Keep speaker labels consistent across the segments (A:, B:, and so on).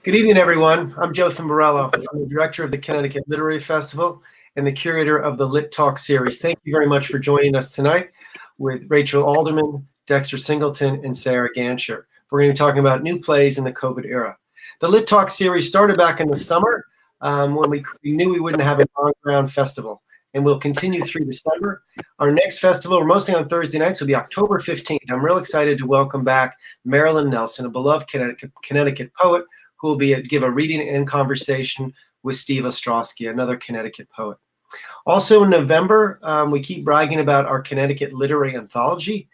A: Good evening, everyone. I'm Joe Thimbarello. I'm the director of the Connecticut Literary Festival and the curator of the Lit Talk series. Thank you very much for joining us tonight with Rachel Alderman, Dexter Singleton, and Sarah Gancher. We're going to be talking about new plays in the COVID era. The Lit Talk series started back in the summer when we knew we wouldn't have an on-ground festival, and we'll continue through December. Our next festival, mostly on Thursday nights, will be October 15th. I'm real excited to welcome back Marilyn Nelson, a beloved Connecticut poet, who will give a reading and conversation with Steve Ostrowski, another Connecticut poet. Also in November, we keep bragging about our Connecticut Literary Anthology.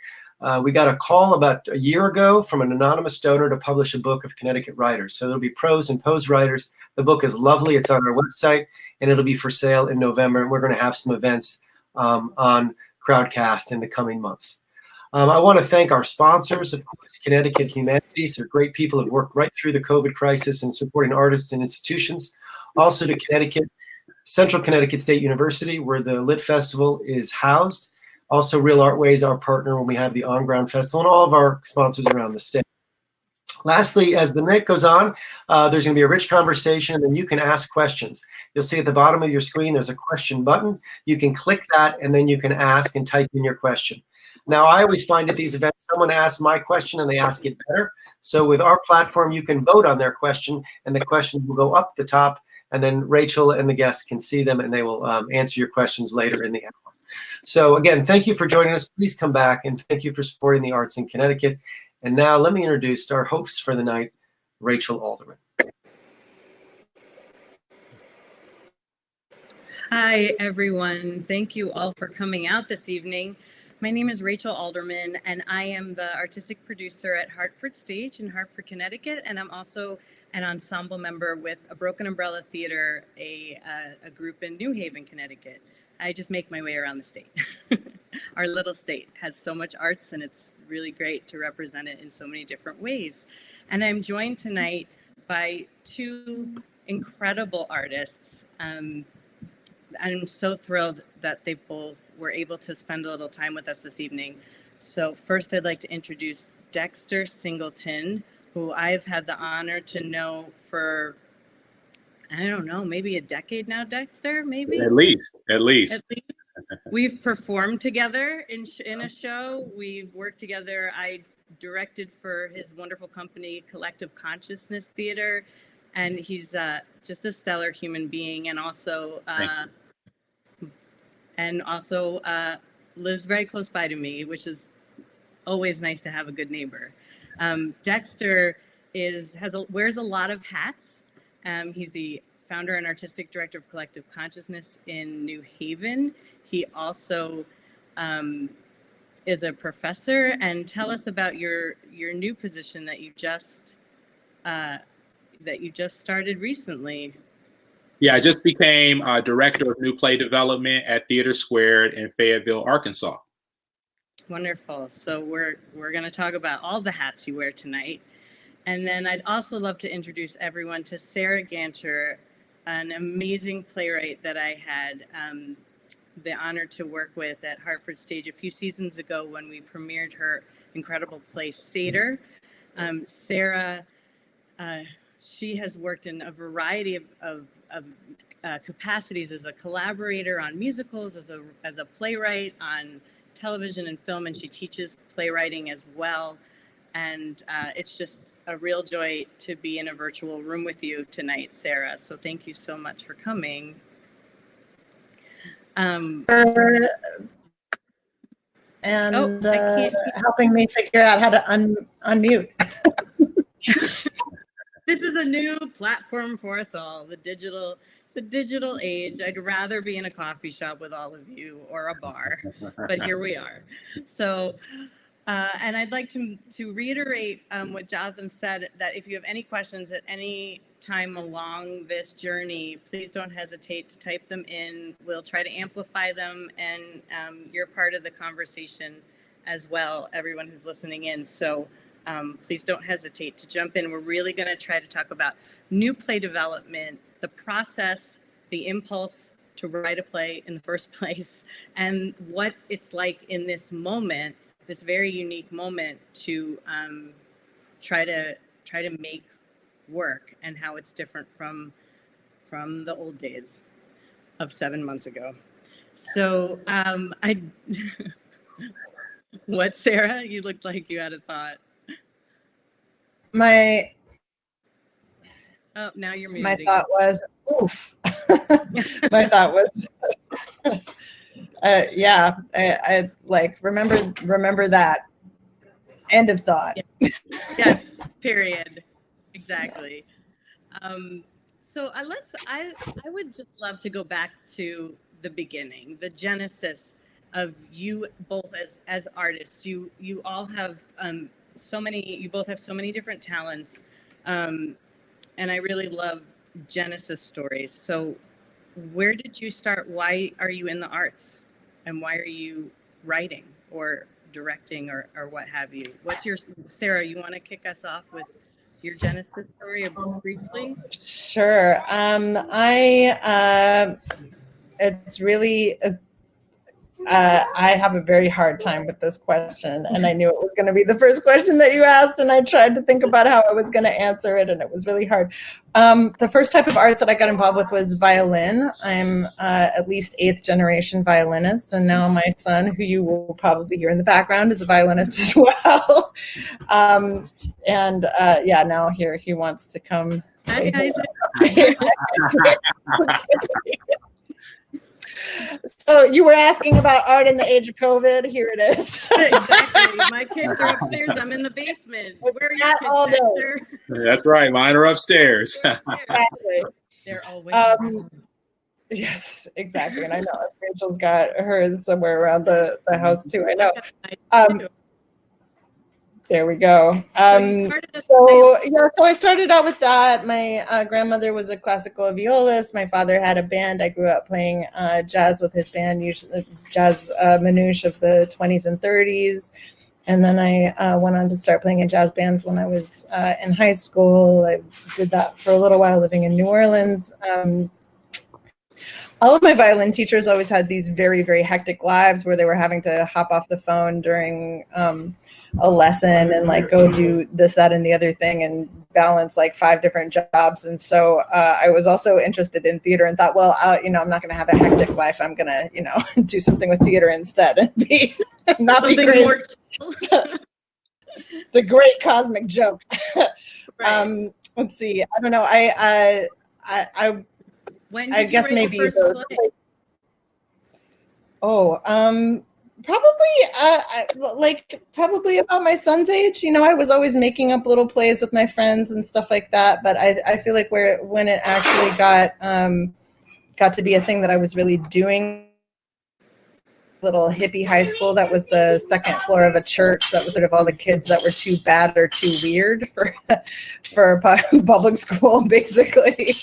A: We got a call about a year ago from an anonymous donor to publish a book of Connecticut writers. So there'll be prose and prose writers. The book is lovely. It's on our website, and it'll be for sale in November. And we're going to have some events on Crowdcast in the coming months. I want to thank our sponsors, of course, Connecticut Humanities. They're great people who have worked right through the COVID crisis and supporting artists and institutions. Also to Central Connecticut State University, where the Lit Festival is housed. Also Real Artways, our partner when we have the on-ground festival, and all of our sponsors around the state. Lastly, as the night goes on, there's going to be a rich conversation, and then you can ask questions. You'll see at the bottom of your screen, there's a question button. You can click that, and then you can ask and type in your question. Now, I always find at these events, someone asks my question and they ask it better. So with our platform, you can vote on their question, and the question will go up the top, and then Rachel and the guests can see them, and they will answer your questions later in the hour. So again, thank you for joining us. Please come back, and thank you for supporting the arts in Connecticut. And now let me introduce our host for the night, Rachel Alderman.
B: Hi, everyone. Thank you all for coming out this evening. My name is Rachel Alderman, and I am the artistic producer at Hartford Stage in Hartford, Connecticut, and I'm also an ensemble member with a Broken Umbrella Theater, a group in New Haven, Connecticut. I just make my way around the state. Our little state has so much arts, and it's really great to represent it in so many different ways. And I'm joined tonight by two incredible artists. I'm so thrilled that they both were able to spend a little time with us this evening. So first, I'd like to introduce Dexter Singleton, who I've had the honor to know for, I don't know, maybe a decade now, Dexter, maybe?
C: At least.
B: We've performed together in a show. We've worked together. I directed for his wonderful company, Collective Consciousness Theater. And he's just a stellar human being, and also lives very close by to me, which is always nice to have a good neighbor. Dexter wears a lot of hats. He's the founder and artistic director of Collective Consciousness in New Haven. He also is a professor. And tell us about your new position that you just started recently.
C: Yeah, I just became director of new play development at TheatreSquared in Fayetteville, Arkansas.
B: Wonderful. So we're going to talk about all the hats you wear tonight. And then I'd also love to introduce everyone to Sarah Gancher, an amazing playwright that I had the honor to work with at Hartford Stage a few seasons ago when we premiered her incredible play, Satyr. Sarah, she has worked in a variety of capacities as a collaborator on musicals, as a playwright on television and film, and she teaches playwriting as well. And it's just a real joy to be in a virtual room with you tonight, Sarah. So thank you so much for coming.
D: Helping me figure out how to unmute.
B: This is a new platform for us all, the digital age. I'd rather be in a coffee shop with all of you or a bar, but here we are. So, and I'd like to reiterate what Jonathan said, that if you have any questions at any time along this journey, please don't hesitate to type them in. We'll try to amplify them, and you're part of the conversation as well, everyone who's listening in. So please don't hesitate to jump in. We're really going to try to talk about new play development, the process, the impulse to write a play in the first place, and what it's like in this moment, this very unique moment, to try to make work and how it's different from the old days of 7 months ago. So what, Sarah? You looked like you had a thought. Oh, now you're muting.
D: My thought was, oof. My thought was, yeah, I like, remember that. End of thought.
B: Yes, period. Exactly. So I would just love to go back to the beginning, the genesis of you both as artists. You all have you both have so many different talents. And I really love genesis stories. So where did you start? Why are you in the arts? And why are you writing or directing or what have you? Sarah, you want to kick us off with your genesis story briefly?
D: Sure. It's really, I have a very hard time with this question, and I knew it was going to be the first question that you asked, and I tried to think about how I was going to answer it, and it was really hard. The first type of arts that I got involved with was violin. I'm at least 8th generation violinist, and now my son, who you will probably hear in the background, is a violinist as well. Yeah, now here he wants to come say hello. So you were asking about art in the age of COVID. Here it is.
B: Exactly. My kids are upstairs. I'm in the basement. Where are your kids, Dexter?
C: That's right. Mine are upstairs.
D: Exactly.
B: They're always
D: yes, exactly. And I know Rachel's got hers somewhere around the house too. I know. There we go. So I started out with that. My grandmother was a classical violist. My father had a band. I grew up playing jazz with his band, usually jazz manouche of the 20s and 30s. And then I went on to start playing in jazz bands when I was in high school. I did that for a little while living in New Orleans. All of my violin teachers always had these very, very hectic lives where they were having to hop off the phone during a lesson and like go do this, that, and the other thing and balance like 5 different jobs. And so I was also interested in theater and thought, well, I'm not going to have a hectic life. I'm going to, do something with theater instead and not be crazy. The great cosmic joke. Right. Let's see. I don't know. I guess maybe probably about my son's age. I was always making up little plays with my friends and stuff like that. But I feel like when it actually got to be a thing that I was really doing, little hippie high school that was the 2nd floor of a church that was sort of all the kids that were too bad or too weird for public school, basically.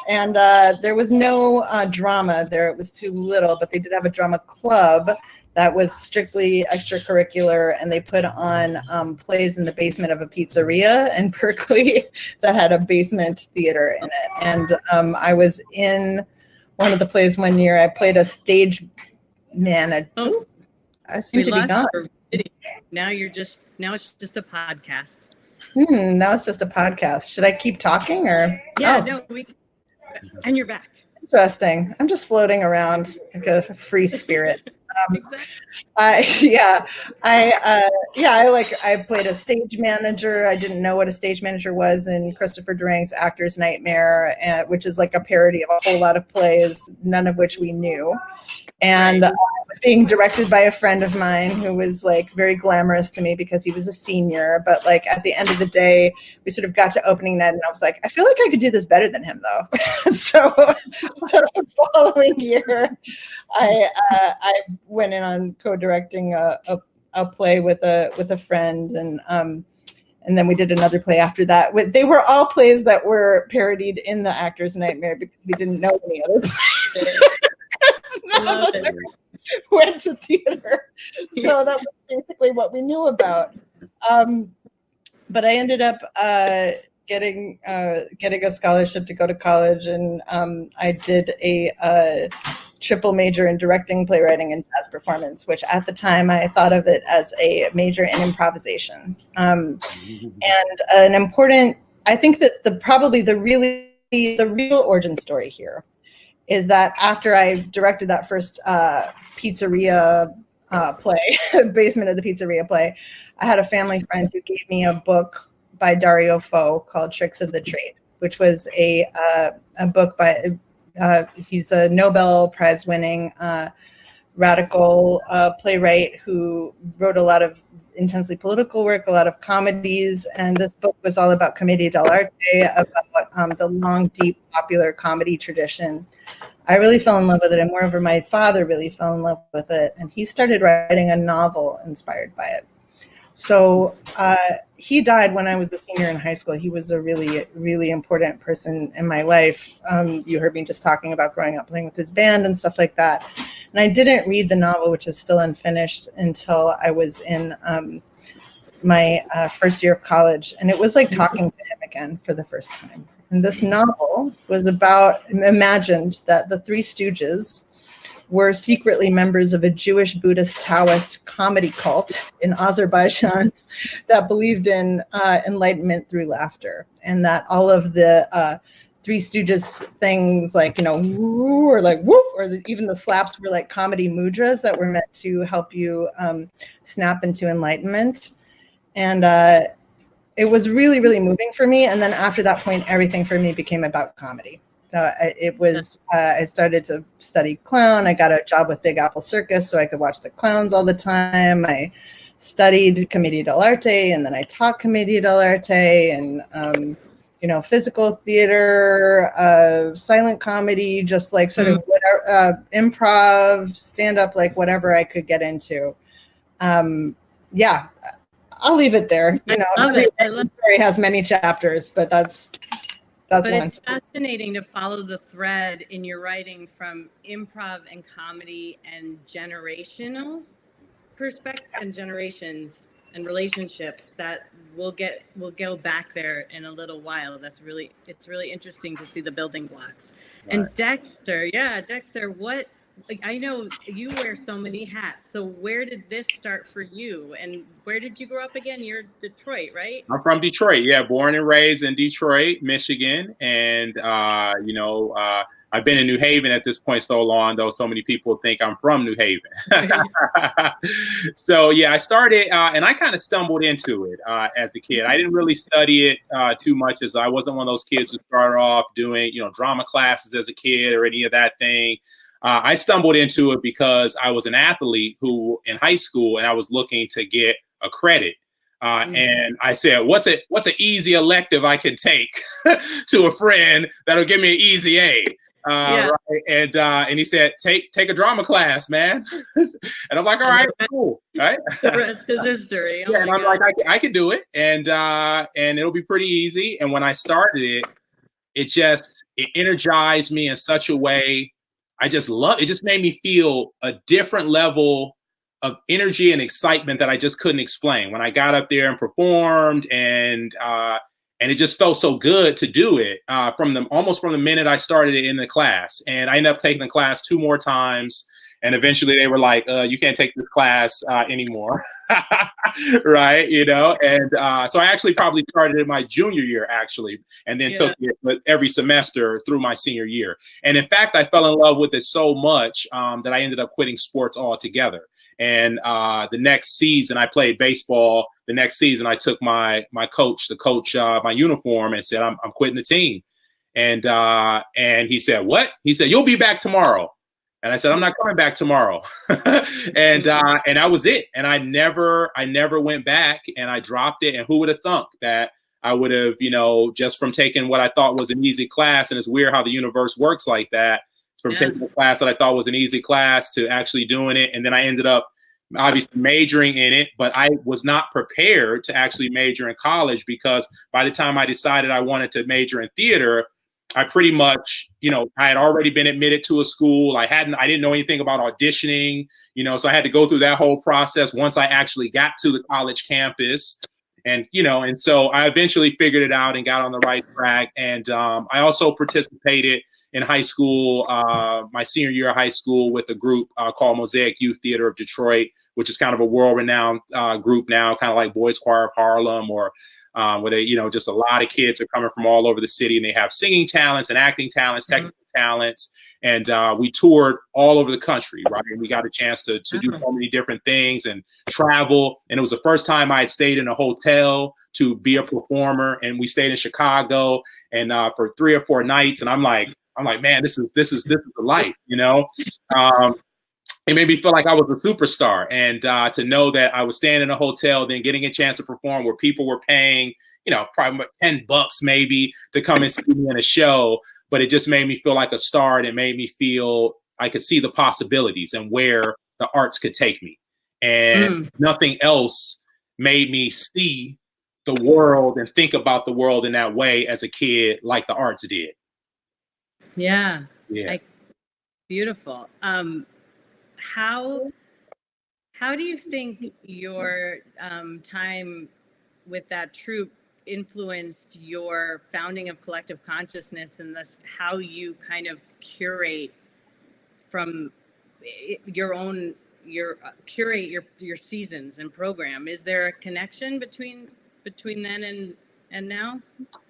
D: And there was no drama there. It was too little, but they did have a drama club that was strictly extracurricular, and they put on plays in the basement of a pizzeria in Berkeley that had a basement theater in it. And I was in one of the plays one year. I played a stage manager. Oh, I seem to be gone.
B: Now it's just a podcast.
D: Now it's just a podcast. Should I keep talking or?
B: Yeah, no, and you're back.
D: Interesting. I'm just floating around like a free spirit. I played a stage manager. I didn't know what a stage manager was in Christopher Durang's Actor's Nightmare, which is like a parody of a whole lot of plays, none of which we knew. And I was being directed by a friend of mine who was like very glamorous to me because he was a senior. But like at the end of the day, we sort of got to opening night and I was like, I feel like I could do this better than him though. So the following year, I went in on co-directing a play with a friend, and then we did another play after that. They were all plays that were parodied in the Actor's Nightmare because we didn't know any other plays. None of us went to theater, so that was basically what we knew about. But I ended up getting a scholarship to go to college, and I did a triple major in directing, playwriting, and jazz performance, which at the time I thought of it as a major in improvisation. And an important I think that the real origin story here is that after I directed that first pizzeria play, Basement of the Pizzeria play, I had a family friend who gave me a book by Dario Fo called Tricks of the Trade, which was a book by, he's a Nobel Prize winning radical playwright who wrote a lot of intensely political work, a lot of comedies, and this book was all about commedia dell'arte, about the long, deep, popular comedy tradition. I really fell in love with it, and moreover, my father really fell in love with it, and he started writing a novel inspired by it. So he died when I was a senior in high school. He was a really, really important person in my life. You heard me just talking about growing up playing with his band and stuff like that. And I didn't read the novel, which is still unfinished, until I was in my first year of college. And it was like talking to him again for the first time. And this novel was imagined that the Three Stooges were secretly members of a Jewish Buddhist Taoist comedy cult in Azerbaijan that believed in enlightenment through laughter, and that all of the Three Stooges things, like, you know, woo, or like whoop, or even the slaps were like comedy mudras that were meant to help you snap into enlightenment. And it was really, really moving for me. And then after that point, everything for me became about comedy. So I started to study clown. I got a job with Big Apple Circus so I could watch the clowns all the time. I studied commedia dell'arte, and then I taught commedia dell'arte, and you know, physical theater, silent comedy, just like sort of whatever, improv, stand-up, like whatever I could get into. Yeah, I'll leave it there. You know, the story has many chapters, but that's one.
B: It's fascinating to follow the thread in your writing from improv and comedy and generational perspective and generations and relationships that we'll go back there in a little while. It's really interesting to see the building blocks. Right. And Dexter, I know you wear so many hats. So where did this start for you? And where did you grow up again? You're Detroit, right?
C: I'm from Detroit. Yeah, born and raised in Detroit, Michigan. And, I've been in New Haven at this point so long, though so many people think I'm from New Haven. So, yeah, I started and I kind of stumbled into it as a kid. I didn't really study it too much, as I wasn't one of those kids who started off doing, drama classes as a kid or any of that thing. I stumbled into it because I was an athlete who in high school, and I was looking to get a credit. And I said, what's an easy elective I can take to a friend that'll give me an easy A? Right? And he said, take a drama class, man. And I'm like, all right, cool, right?
B: The rest is history.
C: Yeah, and I'm like, I can do it, and it'll be pretty easy. And when I started it energized me in such a way. It just made me feel a different level of energy and excitement that I just couldn't explain when I got up there and performed, and it just felt so good to do it almost from the minute I started it in the class. And I ended up taking the class 2 more times, and eventually they were like, you can't take this class anymore. Right. And so I actually probably started in my junior year, actually, and then took it every semester through my senior year. And in fact, I fell in love with it so much that I ended up quitting sports altogether. And the next season I played baseball. The next season I took my coach my uniform and said, I'm quitting the team. And he said, what? He said, you'll be back tomorrow. And I said, I'm not coming back tomorrow. and that was it. And I never went back, and I dropped it. And who would have thunk that I would have, just from taking what I thought was an easy class, and it's weird how the universe works like that, from taking a class that I thought was an easy class to actually doing it. And then I ended up obviously majoring in it, but I was not prepared to actually major in college, because by the time I decided I wanted to major in theater, I pretty much, I had already been admitted to a school. I didn't know anything about auditioning, so I had to go through that whole process once I actually got to the college campus. And, and so I eventually figured it out and got on the right track. And I also participated in high school, my senior year of high school, with a group called Mosaic Youth Theater of Detroit, which is kind of a world-renowned group now, kind of like Boys Choir of Harlem or where they, just a lot of kids are coming from all over the city, and they have singing talents and acting talents, technical talents. And we toured all over the country, right? And we got a chance to do so many different things and travel. And it was the first time I had stayed in a hotel to be a performer. And we stayed in Chicago and for 3 or 4 nights. And I'm like, man, this is the life, It made me feel like I was a superstar. And to know that I was staying in a hotel, then getting a chance to perform where people were paying, probably $10 maybe to come and see me in a show. But it just made me feel like a star, and it made me feel I could see the possibilities and where the arts could take me. And nothing else made me see the world and think about the world in that way as a kid like the arts did.
B: Yeah.
C: Yeah.
B: Beautiful. How do you think your time with that troupe influenced your founding of Collective Consciousness, and thus how you kind of curate from your seasons and program? Is there a connection between then and now?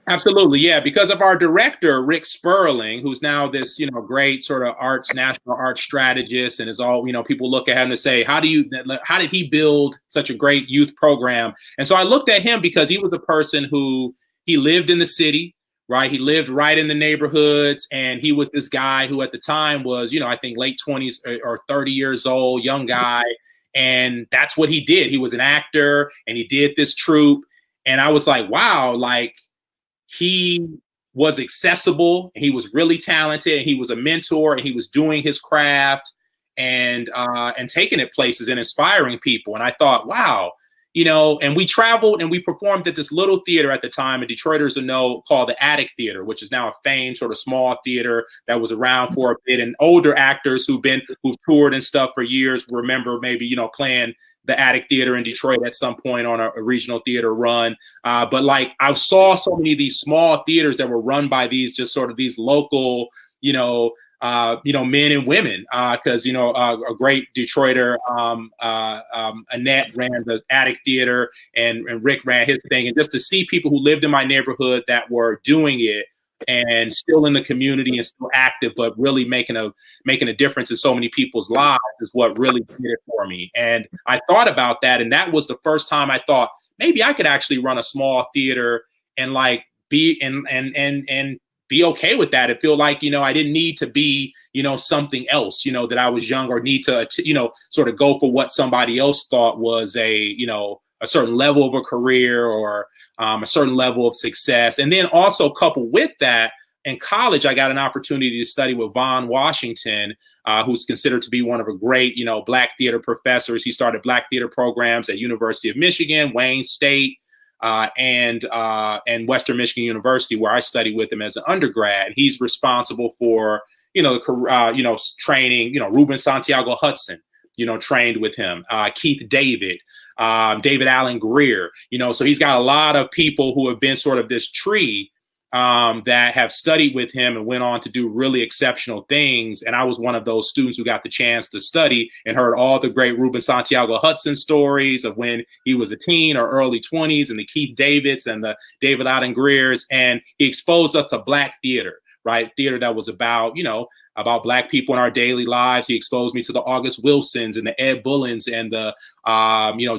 C: Absolutely, yeah. Because of our director, Rick Sperling, who's now this, great sort of national arts strategist, and is all, people look at him to say, how did he build such a great youth program? And so I looked at him because he was a person who, he lived in the city, right? He lived right in the neighborhoods, and he was this guy who at the time was, I think late 20s or 30 years old, young guy. And that's what he did. He was an actor, and he did this troupe. And I was like, wow, like, he was accessible, he was really talented, and he was a mentor, and he was doing his craft and taking it places and inspiring people. And I thought, wow, and we traveled and we performed at this little theater at the time, and Detroiters will know, called the Attic Theater, which is now a famed sort of small theater that was around for a bit. And older actors who've toured and stuff for years remember maybe, playing the Attic Theater in Detroit at some point on a regional theater run. But like, I saw so many of these small theaters that were run by these local, men and women. Because, a great Detroiter, Annette, ran the Attic Theater, and Rick ran his thing. And just to see people who lived in my neighborhood that were doing it and still in the community and still active, but really making a difference in so many people's lives is what really did it for me. And I thought about that, and that was the first time I thought maybe I could actually run a small theater and like be and be okay with that. It feel like, I didn't need to be, something else, that I was young, or need to, sort of go for what somebody else thought was a certain level of a career, or a certain level of success. And then also coupled with that, in college, I got an opportunity to study with Vaughn Washington, who's considered to be one of a great, Black theater professors. He started Black theater programs at University of Michigan, Wayne State, and Western Michigan University, where I studied with him as an undergrad. He's responsible for, training, Ruben Santiago Hudson, trained with him, Keith David, David Allen Greer, so he's got a lot of people who have been sort of this tree that have studied with him and went on to do really exceptional things. And I was one of those students who got the chance to study and heard all the great Ruben Santiago Hudson stories of when he was a teen or early 20s, and the Keith Davids and the David Allen Greers. And he exposed us to Black theater, right? Theater that was about, about Black people in our daily lives. He exposed me to the August Wilsons and the Ed Bullens and the,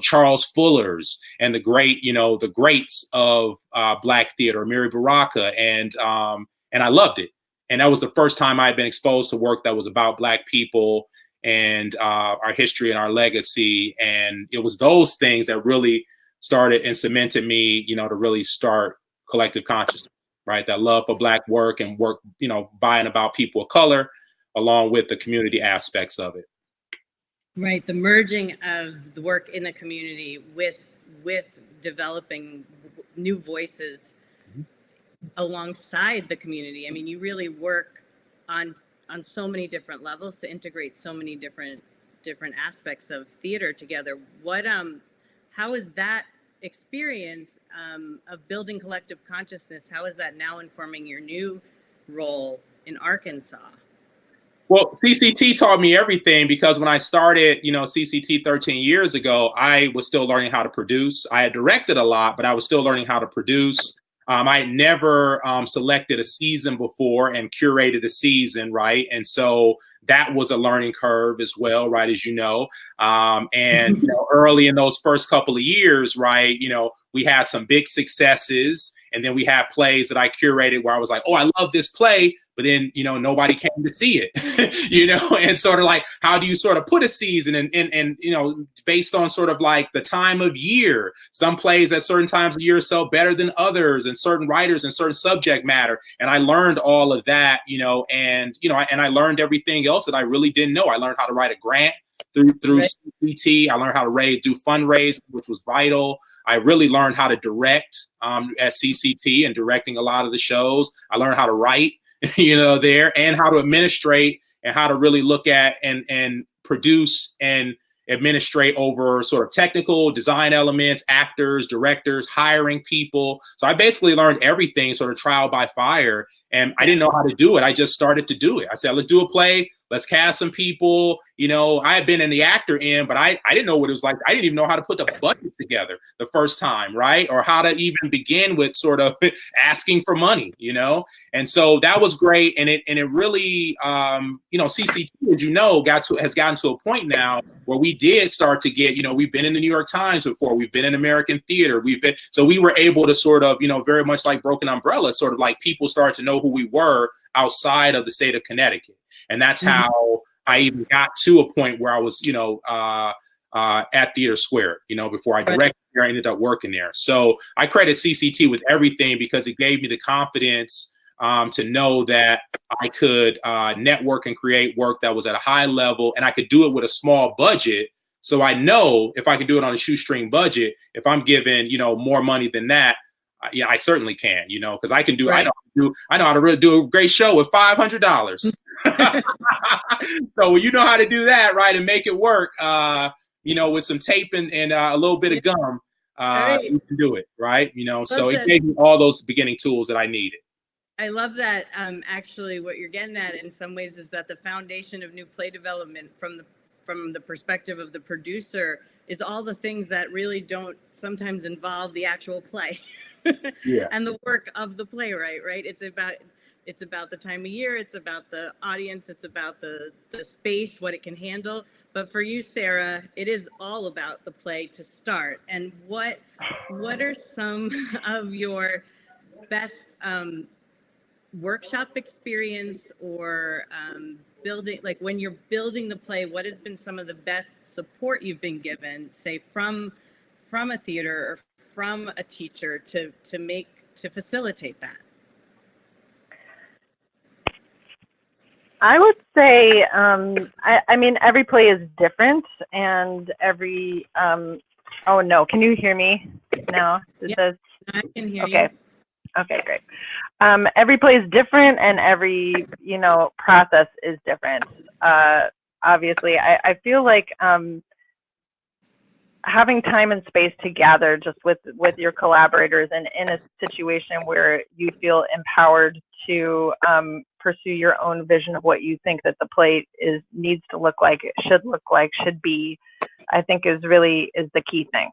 C: Charles Fullers and the greats of Black theater, Mary Baraka. And I loved it. And that was the first time I had been exposed to work that was about Black people and our history and our legacy. And it was those things that really started and cemented me, to really start Collective Consciousness. Right, that love for Black work and work, by and about people of color, along with the community aspects of it.
B: Right, the merging of the work in the community with developing new voices alongside the community. I mean, you really work on so many different levels to integrate so many different aspects of theater together. How is that experience of building Collective Consciousness, how is that now informing your new role in Arkansas?
C: Well, CCT taught me everything, because when I started, you know, CCT 13 years ago, I was still learning how to produce. I had directed a lot, but I was still learning how to produce. I had never selected a season before and curated a season, right? And so that was a learning curve as well, right, as you know. And you know, early in those first couple of years, right, you know, we had some big successes, and then we had plays that I curated where I was like, oh, I love this play, but then, you know, nobody came to see it, you know, and sort of like, how do you sort of put a season and, you know, based on sort of like the time of year, some plays at certain times of year sell better than others, and certain writers and certain subject matter. And I learned all of that, you know, and I learned everything else that I really didn't know. I learned how to write a grant through CCT. I learned how to do fundraising, which was vital. I really learned how to direct at CCT and directing a lot of the shows. I learned how to write, you know, there, and how to administrate, and how to really look at and produce and administrate over sort of technical design elements, actors, directors, hiring people. So I basically learned everything sort of trial by fire, and I didn't know how to do it. I just started to do it. I said, let's do a play. Let's cast some people. You know, I had been in the actor end, but I didn't know what it was like. I didn't even know how to put the budget together the first time, right? Or how to even begin with sort of asking for money, you know? And so that was great. And it really, you know, CCT, as you know, has gotten to a point now where we did start to get, you know, we've been in the New York Times before, we've been in American theater, so we were able to sort of, you know, very much like Broken Umbrella, sort of like people started to know who we were outside of the state of Connecticut. And that's how I even got to a point where I was, you know, at TheatreSquared, you know, before I directed there, I ended up working there. So I credit CCT with everything, because it gave me the confidence to know that I could network and create work that was at a high level, and I could do it with a small budget. So I know if I can do it on a shoestring budget, if I'm given, you know, more money than that, yeah, I certainly can, you know, because I can do, I know how to really do a great show with $500. So when you know how to do that, right, and make it work, you know, with some tape and a little bit of gum, you can do it, right? You know, so it gave me all those beginning tools that I needed.
B: I love that. Actually, what you're getting at in some ways is that the foundation of new play development from the perspective of the producer is all the things that really don't sometimes involve the actual play. Yeah. And the work of the playwright, right? It's about the time of year, it's about the audience, it's about the space, what it can handle. But for you, Sarah, it is all about the play to start. And what are some of your best workshop experience or building, like when you're building the play, what has been some of the best support you've been given, say from a theater or from a teacher to facilitate that?
E: I would say, I mean, every play is different, and every, oh no, can you hear me now? It says,
B: I can hear you.
E: Okay, great. Every play is different, and every, you know, process is different. Obviously, I feel like having time and space to gather just with your collaborators, and in a situation where you feel empowered to pursue your own vision of what you think that the play needs to look like, it should look like, should be, I think is the key thing.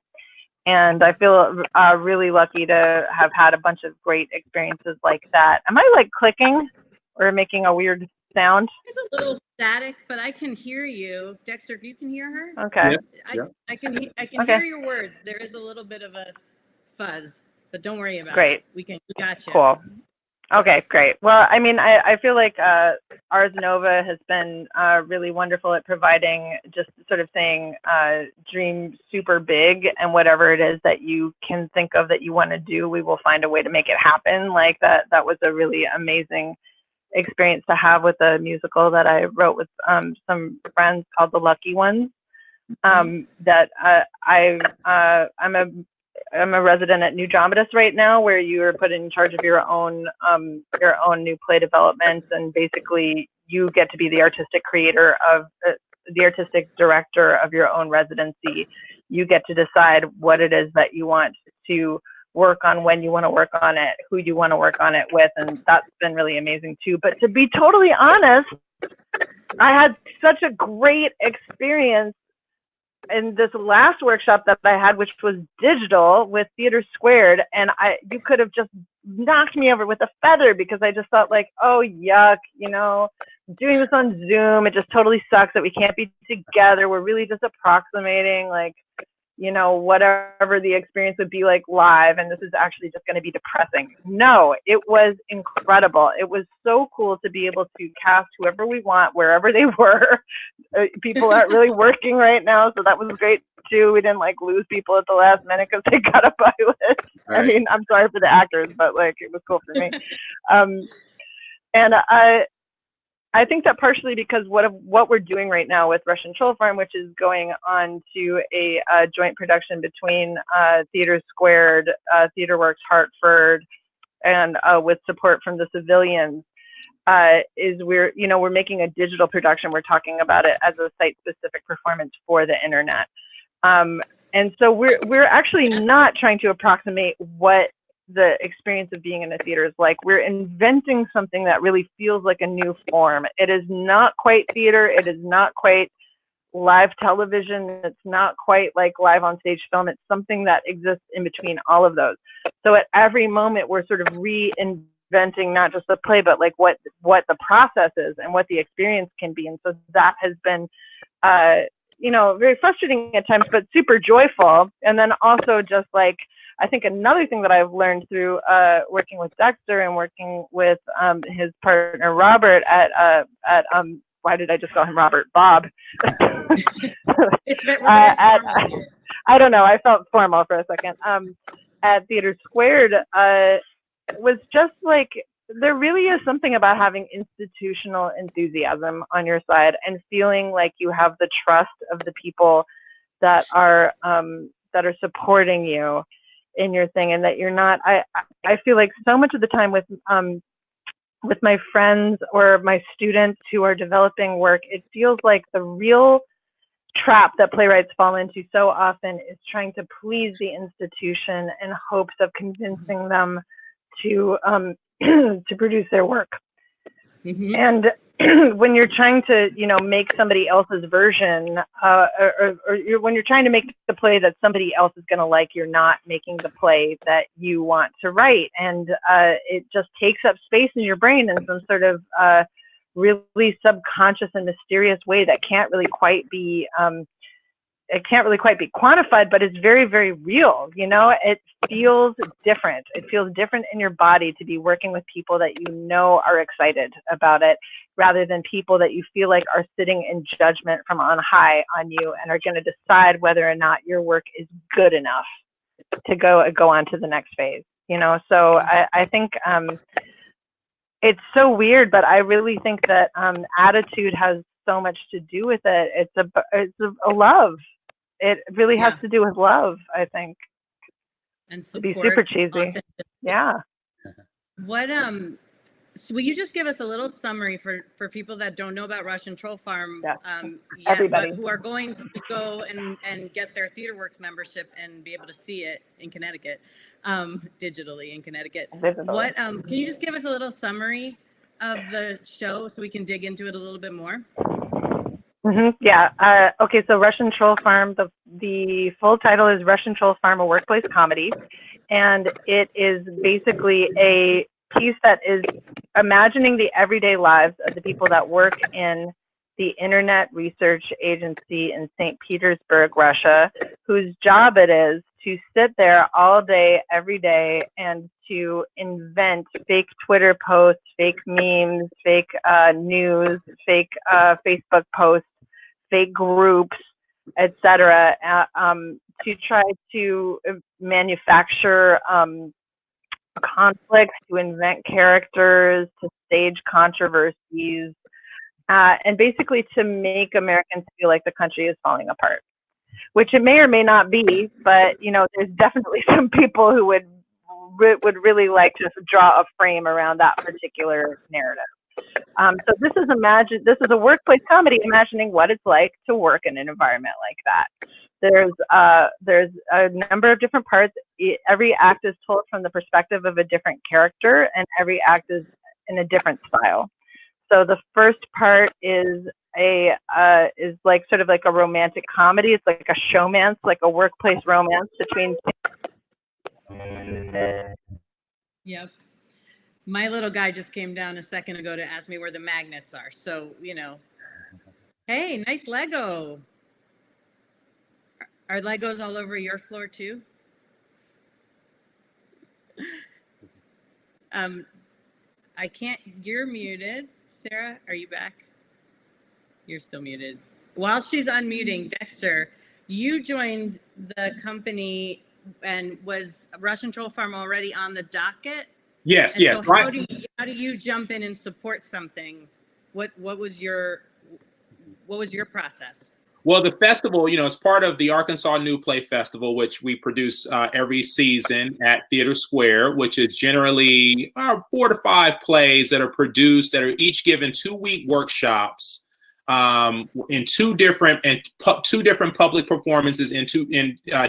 E: And I feel really lucky to have had a bunch of great experiences like that. Am I like clicking or making a weird sound?
B: There's a little static, but I can hear you. Dexter, you can hear her?
E: Okay.
B: Yeah. I can hear your words. There is a little bit of a fuzz, but don't worry about it. We got you.
E: Cool. Okay, great. Well, I mean, I feel like Ars Nova has been really wonderful at providing, just sort of saying, dream super big, and whatever it is that you can think of that you want to do, we will find a way to make it happen. Like that was a really amazing experience to have with a musical that I wrote with some friends called The Lucky Ones. That I'm a resident at New Dramatists right now, where you are put in charge of your own new play development, and basically you get to be the artistic creator of the artistic director of your own residency. You get to decide what it is that you want to work on, when you want to work on it, who you want to work on it with, and that's been really amazing too. But to be totally honest, I had such a great experience in this last workshop that I had, which was digital with TheatreSquared, and you could have just knocked me over with a feather, because I just thought like, oh yuck, you know, doing this on Zoom, it just totally sucks that we can't be together. We're really just approximating like, you know, whatever the experience would be like live, and this is actually just going to be depressing. No, it was incredible. It was so cool to be able to cast whoever we want, wherever they were. People aren't really working right now, so that was great too. We didn't like lose people at the last minute because they got a pilot. Right. I mean, I'm sorry for the actors, but like it was cool for me. And I think that partially because what we're doing right now with Russian Troll Farm, which is going on to a joint production between TheatreSquared, TheatreWorks Hartford, and with support from the civilians, is we're making a digital production. We're talking about it as a site-specific performance for the internet, and so we're actually not trying to approximate what the experience of being in a theater is like. We're inventing something that really feels like a new form. It is not quite theater. It is not quite live television. It's not quite like live on stage film. It's something that exists in between all of those. So at every moment, we're sort of reinventing not just the play, but like what the process is and what the experience can be. And so that has been, you know, very frustrating at times, but super joyful. And then also just like, I think another thing that I've learned through working with Dexter and working with his partner Robert at why did I just call him Robert? Bob.
B: It's very formal.
E: I don't know. I felt formal for a second. At TheatreSquared was just like, there really is something about having institutional enthusiasm on your side and feeling like you have the trust of the people that are supporting you in your thing, and that you're not, I feel like so much of the time with my friends or my students who are developing work, it feels like the real trap that playwrights fall into so often is trying to please the institution in hopes of convincing them to to produce their work. Mm-hmm. And when you're trying to, you know, make somebody else's version, or when you're trying to make the play that somebody else is going to like, you're not making the play that you want to write. And it just takes up space in your brain in some sort of really subconscious and mysterious way that can't really quite be quantified, but it's very, very real. You know, it feels different. It feels different in your body to be working with people that you know are excited about it, rather than people that you feel like are sitting in judgment from on high on you and are going to decide whether or not your work is good enough to go on to the next phase. You know, so I think it's so weird, but I really think that attitude has so much to do with it. It's a love. It really has to do with love, I think.
B: And
E: support, to be super cheesy. Yeah.
B: What so will you just give us a little summary for people that don't know about Russian Troll Farm,
E: everybody,
B: but who are going to go and get their TheatreWorks membership and be able to see it in Connecticut, digitally in Connecticut. What can you just give us a little summary of the show so we can dig into it a little bit more?
E: Mm-hmm. Yeah. Okay. So Russian Troll Farm, the full title is Russian Troll Farm, a workplace comedy, and it is basically a piece that is imagining the everyday lives of the people that work in the Internet Research Agency in St. Petersburg, Russia, whose job it is to sit there all day, every day, and to invent fake Twitter posts, fake memes, fake news, fake Facebook posts, fake groups, etc., to try to manufacture conflicts, to invent characters, to stage controversies, and basically to make Americans feel like the country is falling apart, which it may or may not be, but you know, there's definitely some people who would really like to draw a frame around that particular narrative. So this is a workplace comedy imagining what it's like to work in an environment like that. There's a number of different parts. Every act is told from the perspective of a different character, and every act is in a different style. So the first part is like sort of like a romantic comedy. It's like a showmance, like a workplace romance between.
B: Yep. My little guy just came down a second ago to ask me where the magnets are. So, you know, hey, nice Lego. Are Legos all over your floor too? I can't, you're muted. Sarah, are you back? You're still muted. While she's unmuting, Dexter, you joined the company and was Russian Troll Farm already on the docket?
C: Yes,
B: and
C: yes.
B: So how do you jump in and support something? What was your process?
C: Well, the festival, you know, is part of the Arkansas New Play Festival, which we produce every season at TheatreSquared, which is generally 4 to 5 plays that are produced that are each given 2-week workshops in two different public performances in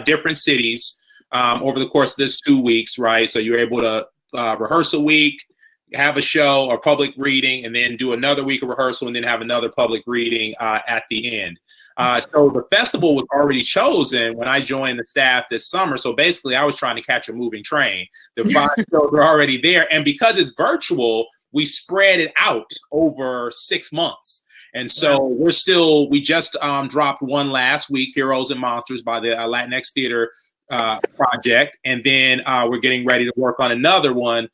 C: different cities over the course of this 2 weeks, right? So you're able to rehearse a week, have a show or public reading, and then do another week of rehearsal, and then have another public reading at the end. So the festival was already chosen when I joined the staff this summer. So basically, I was trying to catch a moving train. The 5 shows were already there. And because it's virtual, we spread it out over 6 months. And so we just dropped one last week, Heroes and Monsters by the Latinx Theater Project. And then we're getting ready to work on another one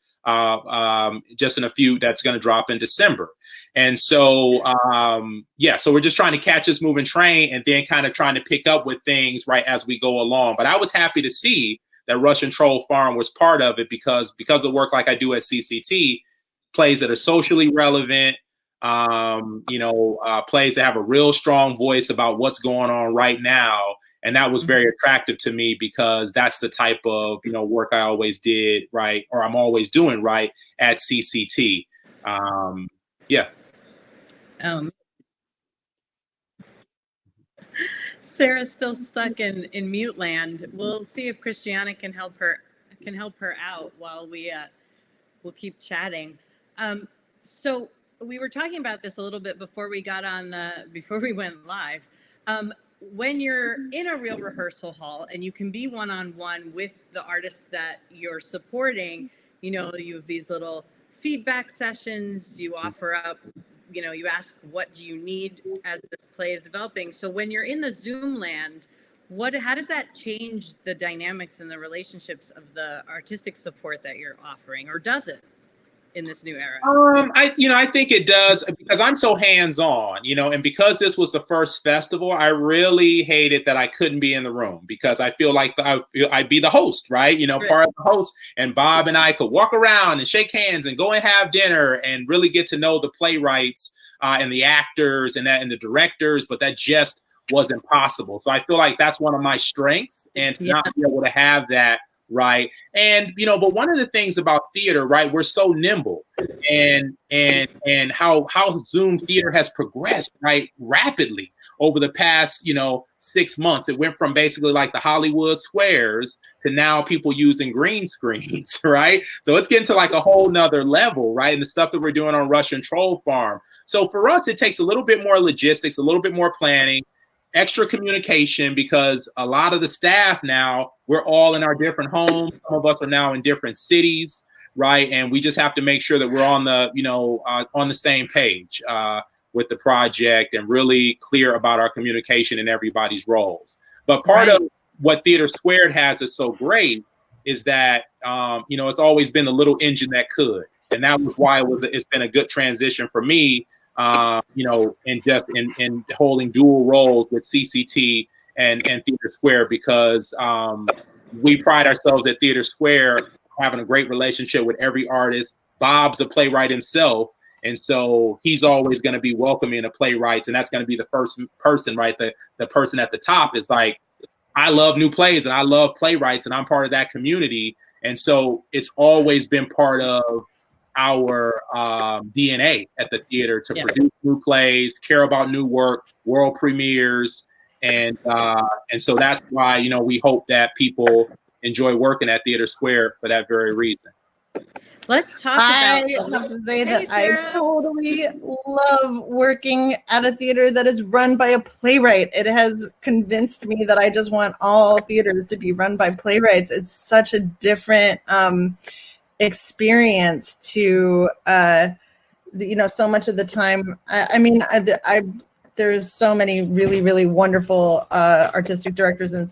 C: just in a few that's going to drop in December. And so, so we're just trying to catch this moving train and then kind of trying to pick up with things right as we go along. But I was happy to see that Russian Troll Farm was part of it because of the work like I do at CCT, plays that are socially relevant, plays that have a real strong voice about what's going on right now. And that was very attractive to me because that's the type of, work I always did, right, or I'm always doing right at CCT.
B: Sarah's still stuck in mute land. We'll see if Christiana can help her out while we'll keep chatting. So we were talking about this a little bit before we got on before we went live. When you're in a real rehearsal hall and you can be one-on-one with the artists that you're supporting, you have these little feedback sessions, you offer up, you ask, what do you need as this play is developing? So when you're in the Zoom land, how does that change the dynamics and the relationships of the artistic support that you're offering, or does it in this new era?
C: I think it does because I'm so hands-on, and because this was the first festival, I really hated that I couldn't be in the room because I feel like I'd be the host, right? Part of the host, and Bob and I could walk around and shake hands and go and have dinner and really get to know the playwrights and the actors and the directors, but that just wasn't possible. So I feel like that's one of my strengths, and to not be able to have that. Right. And, but one of the things about theater, right, we're so nimble and how Zoom theater has progressed, right, rapidly over the past, 6 months. It went from basically like the Hollywood squares to now people using green screens, right? So it's getting to like a whole nother level, right? And the stuff that we're doing on Russian Troll Farm. So for us, it takes a little bit more logistics, a little bit more planning, extra communication, because a lot of the staff now, we're all in our different homes. Some of us are now in different cities, right? And we just have to make sure that we're on the, on the same page with the project and really clear about our communication and everybody's roles. But part of what TheatreSquared has is so great is that, it's always been a little engine that could. And that was why it's been a good transition for me, in holding dual roles with CCT and TheatreSquared, because we pride ourselves at TheatreSquared having a great relationship with every artist. Bob's the playwright himself, and so he's always going to be welcoming the playwrights, and that's going to be the first person, right? The person at the top is like, I love new plays and I love playwrights, and I'm part of that community, and so it's always been part of our DNA at the theater to produce new plays, care about new work, world premieres, and so that's why we hope that people enjoy working at TheatreSquared for that very reason.
B: Let's talk
D: I
B: about.
D: have to say
B: Hey,
D: that
B: Sarah.
D: I totally love working at a theater that is run by a playwright. It has convinced me that I just want all theaters to be run by playwrights. It's such a different experience to, so much of the time. There's so many really, really wonderful artistic directors, and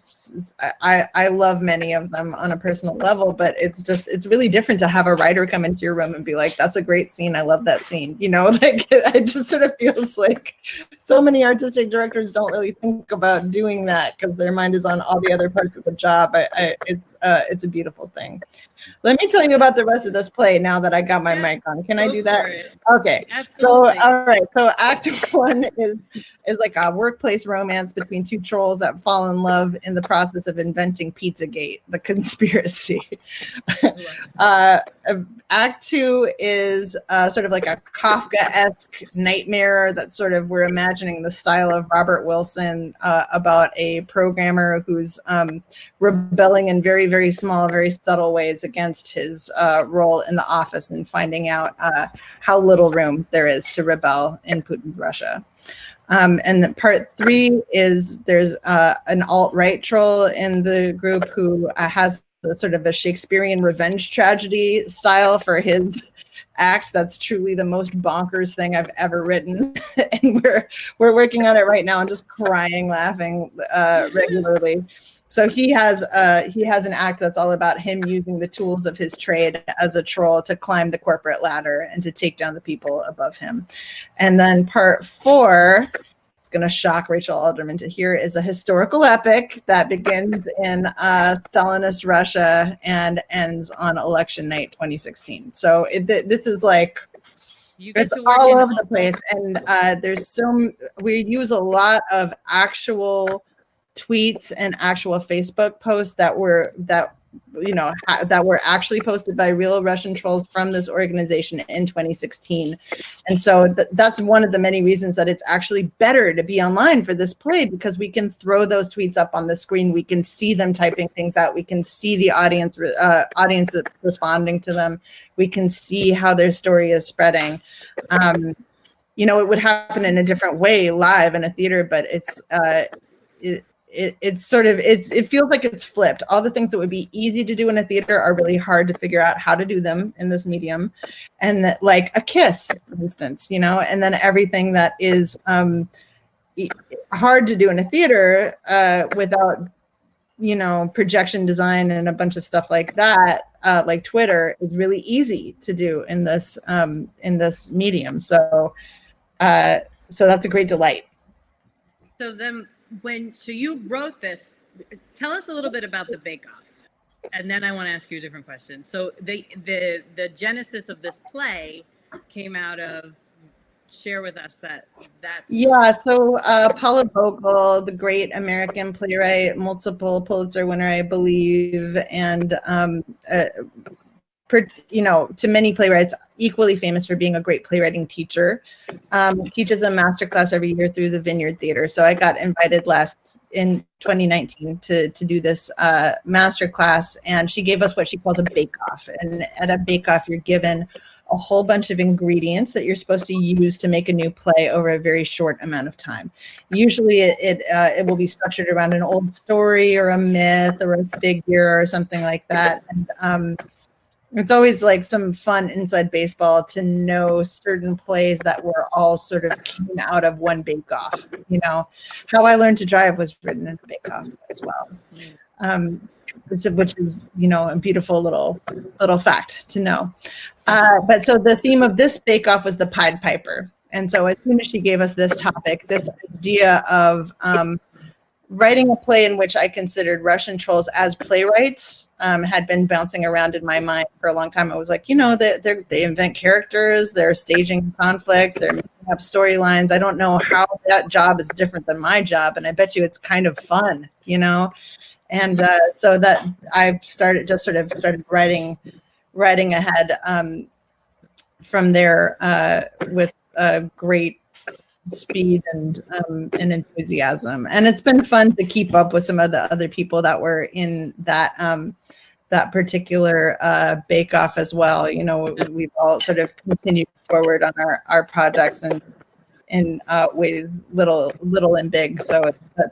D: I love many of them on a personal level, but it's really different to have a writer come into your room and be like, that's a great scene, I love that scene. Like it just sort of feels like so many artistic directors don't really think about doing that because their mind is on all the other parts of the job. It's a beautiful thing. Let me tell you about the rest of this play now that I got my mic on. Can I do that? Okay.
B: Absolutely.
D: So, all right. So Act 1 is like a workplace romance between two trolls that fall in love in the process of inventing Pizzagate, the conspiracy. Act 2 is sort of like a Kafka-esque nightmare that sort of, we're imagining the style of Robert Wilson about a programmer who's rebelling in very, very small, very subtle ways against his role in the office and finding out how little room there is to rebel in Putin's Russia. And then part 3 is there's an alt-right troll in the group who has sort of a Shakespearean revenge tragedy style for his act. That's truly the most bonkers thing I've ever written. And we're working on it right now and just crying, laughing regularly. So he has an act that's all about him using the tools of his trade as a troll to climb the corporate ladder and to take down the people above him. And then part 4, it's going to shock Rachel Alderman to hear, is a historical epic that begins in Stalinist Russia and ends on election night 2016. So this is like, it's all over the place. And we use a lot of actual tweets and actual Facebook posts that were actually posted by real Russian trolls from this organization in 2016. And so that's one of the many reasons that it's actually better to be online for this play, because we can throw those tweets up on the screen. We can see them typing things out. We can see the audience responding to them. We can see how their story is spreading. It would happen in a different way live in a theater, but it feels like it's flipped. All the things that would be easy to do in a theater are really hard to figure out how to do them in this medium. And that, like a kiss, for instance, and then everything that is hard to do in a theater without, projection design and a bunch of stuff like that, like Twitter, is really easy to do in this medium. So that's a great delight.
B: So then, so you wrote this, tell us a little bit about the bake-off, and then I want to ask you a different question. So the genesis of this play came out of, share with us that's.
D: Yeah, so Paula Vogel, the great American playwright, multiple Pulitzer winner, I believe, and to many playwrights, equally famous for being a great playwriting teacher, teaches a masterclass every year through the Vineyard Theater. So I got invited in 2019 to do this masterclass, and she gave us what she calls a bake-off. And at a bake-off, you're given a whole bunch of ingredients that you're supposed to use to make a new play over a very short amount of time. Usually it will be structured around an old story or a myth or a figure or something like that. And it's always like some fun inside baseball to know certain plays that were all sort of came out of one bake-off. How I Learned to Drive was written in a bake-off as well, which is a beautiful little fact to know. But so the theme of this bake-off was the Pied Piper, and so as soon as she gave us this topic, this idea of writing a play in which I considered Russian trolls as playwrights had been bouncing around in my mind for a long time. I was like, they invent characters, they're staging conflicts, they're making up storylines. I don't know how that job is different than my job, and I bet you it's kind of fun, And so that I started writing ahead from there with great speed and enthusiasm, and it's been fun to keep up with some of the other people that were in that that particular bake-off as well. You know, we've all sort of continued forward on our projects and in ways little and big. So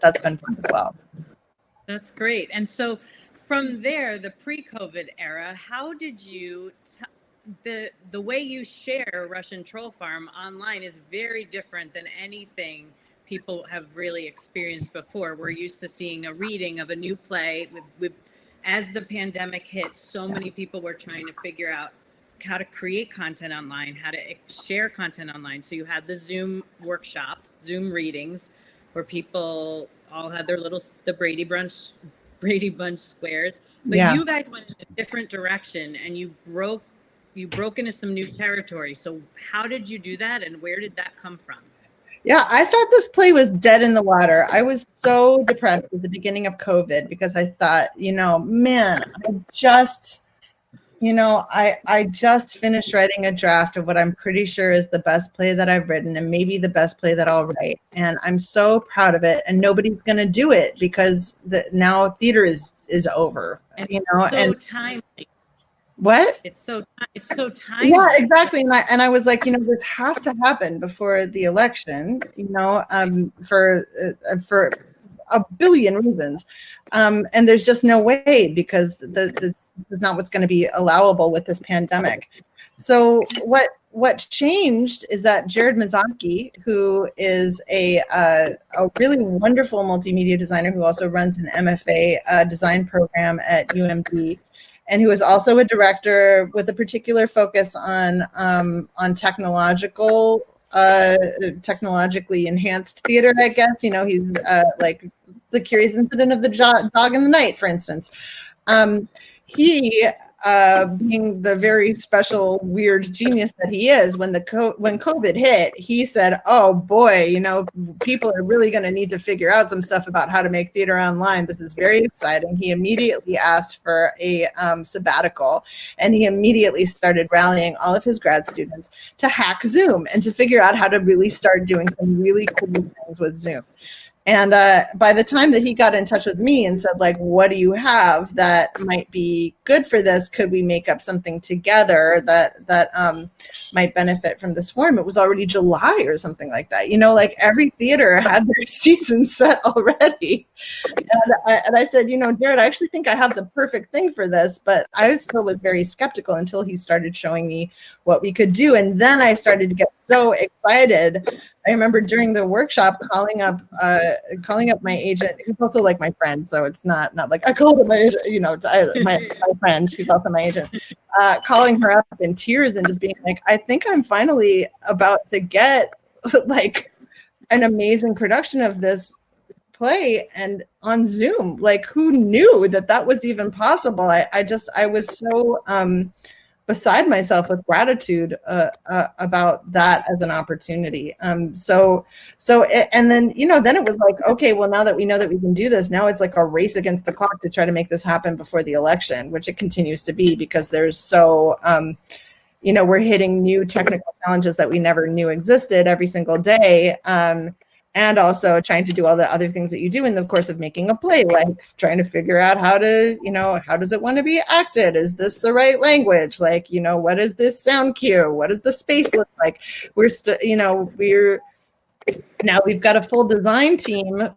D: that's been fun as well.
B: That's great. And so from there, the pre-COVID era, how did you, the way you share Russian Troll Farm online is very different than anything people have really experienced before. We're used to seeing a reading of a new play. As the pandemic hit, so many people were trying to figure out how to create content online, how to share content online. So you had the Zoom workshops, Zoom readings, where people all had their the Brady Bunch squares. But you guys went in a different direction, and you broke into some new territory. So how did you do that, and where did that come from?
D: Yeah, I thought this play was dead in the water. I was so depressed at the beginning of COVID because I thought, you know, man, I just finished writing a draft of what I'm pretty sure is the best play that I've written, and maybe the best play that I'll write. And I'm so proud of it, and nobody's going to do it because now theater is over,
B: and
D: you know,
B: so timely.
D: What?
B: It's so timely.
D: Yeah, exactly. And I was like, you know, this has to happen before the election, you know, for a billion reasons. And there's just no way, because this is not what's going to be allowable with this pandemic. So what changed is that Jared Mizaki, who is a really wonderful multimedia designer who also runs an MFA design program at UMD, and who is also a director with a particular focus on technologically enhanced theater, I guess. You know, he's like The Curious Incident of the Dog in the Night, for instance. He, being the very special, weird genius that he is, when COVID hit, he said, "Oh boy, you know, people are really going to need to figure out some stuff about how to make theater online. This is very exciting." He immediately asked for a sabbatical, and he immediately started rallying all of his grad students to hack Zoom and to figure out how to really start doing some really cool things with Zoom. And by the time that he got in touch with me and said, like, what do you have that might be good for this? Could we make up something together that might benefit from this form? It was already July or something like that. You know, like every theater had their season set already. And I said, you know, Jared, I actually think I have the perfect thing for this, but I still was very skeptical until he started showing me what we could do. And then I started to get so excited. I remember during the workshop calling up my agent, who's also like my friend. So it's not like I called up my agent, you know, my friend who's also my agent, calling her up in tears and just being like, I think I'm finally about to get like an amazing production of this play and on Zoom. Like, who knew that was even possible? I was so beside myself with gratitude about that as an opportunity. And then, you know, then it was like, okay, well, now that we know that we can do this, now it's like a race against the clock to try to make this happen before the election, which it continues to be, because there's so, you know, we're hitting new technical challenges that we never knew existed every single day. And also trying to do all the other things that you do in the course of making a play, like trying to figure out how to, you know, how does it want to be acted? Is this the right language? Like, you know, what is this sound cue? What does the space look like? We've got a full design team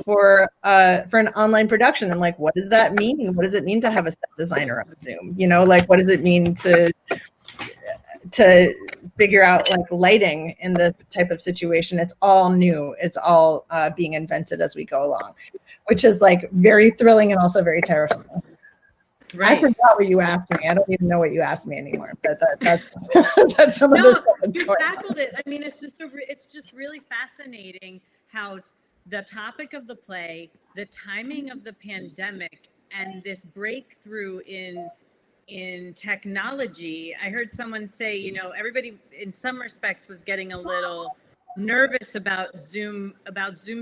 D: for an online production. And like, what does that mean? What does it mean to have a set designer on Zoom? You know, like, what does it mean to figure out like lighting in this type of situation? It's all new. It's all being invented as we go along, which is like very thrilling and also very terrifying. Right. I forgot what you asked me. I don't even know what you asked me anymore. But that's some of the stuff.
B: You tackled it. I mean, it's just really fascinating how the topic of the play, the timing of the pandemic, and this breakthrough in technology. I heard someone say, you know, everybody in some respects was getting a little nervous about Zoom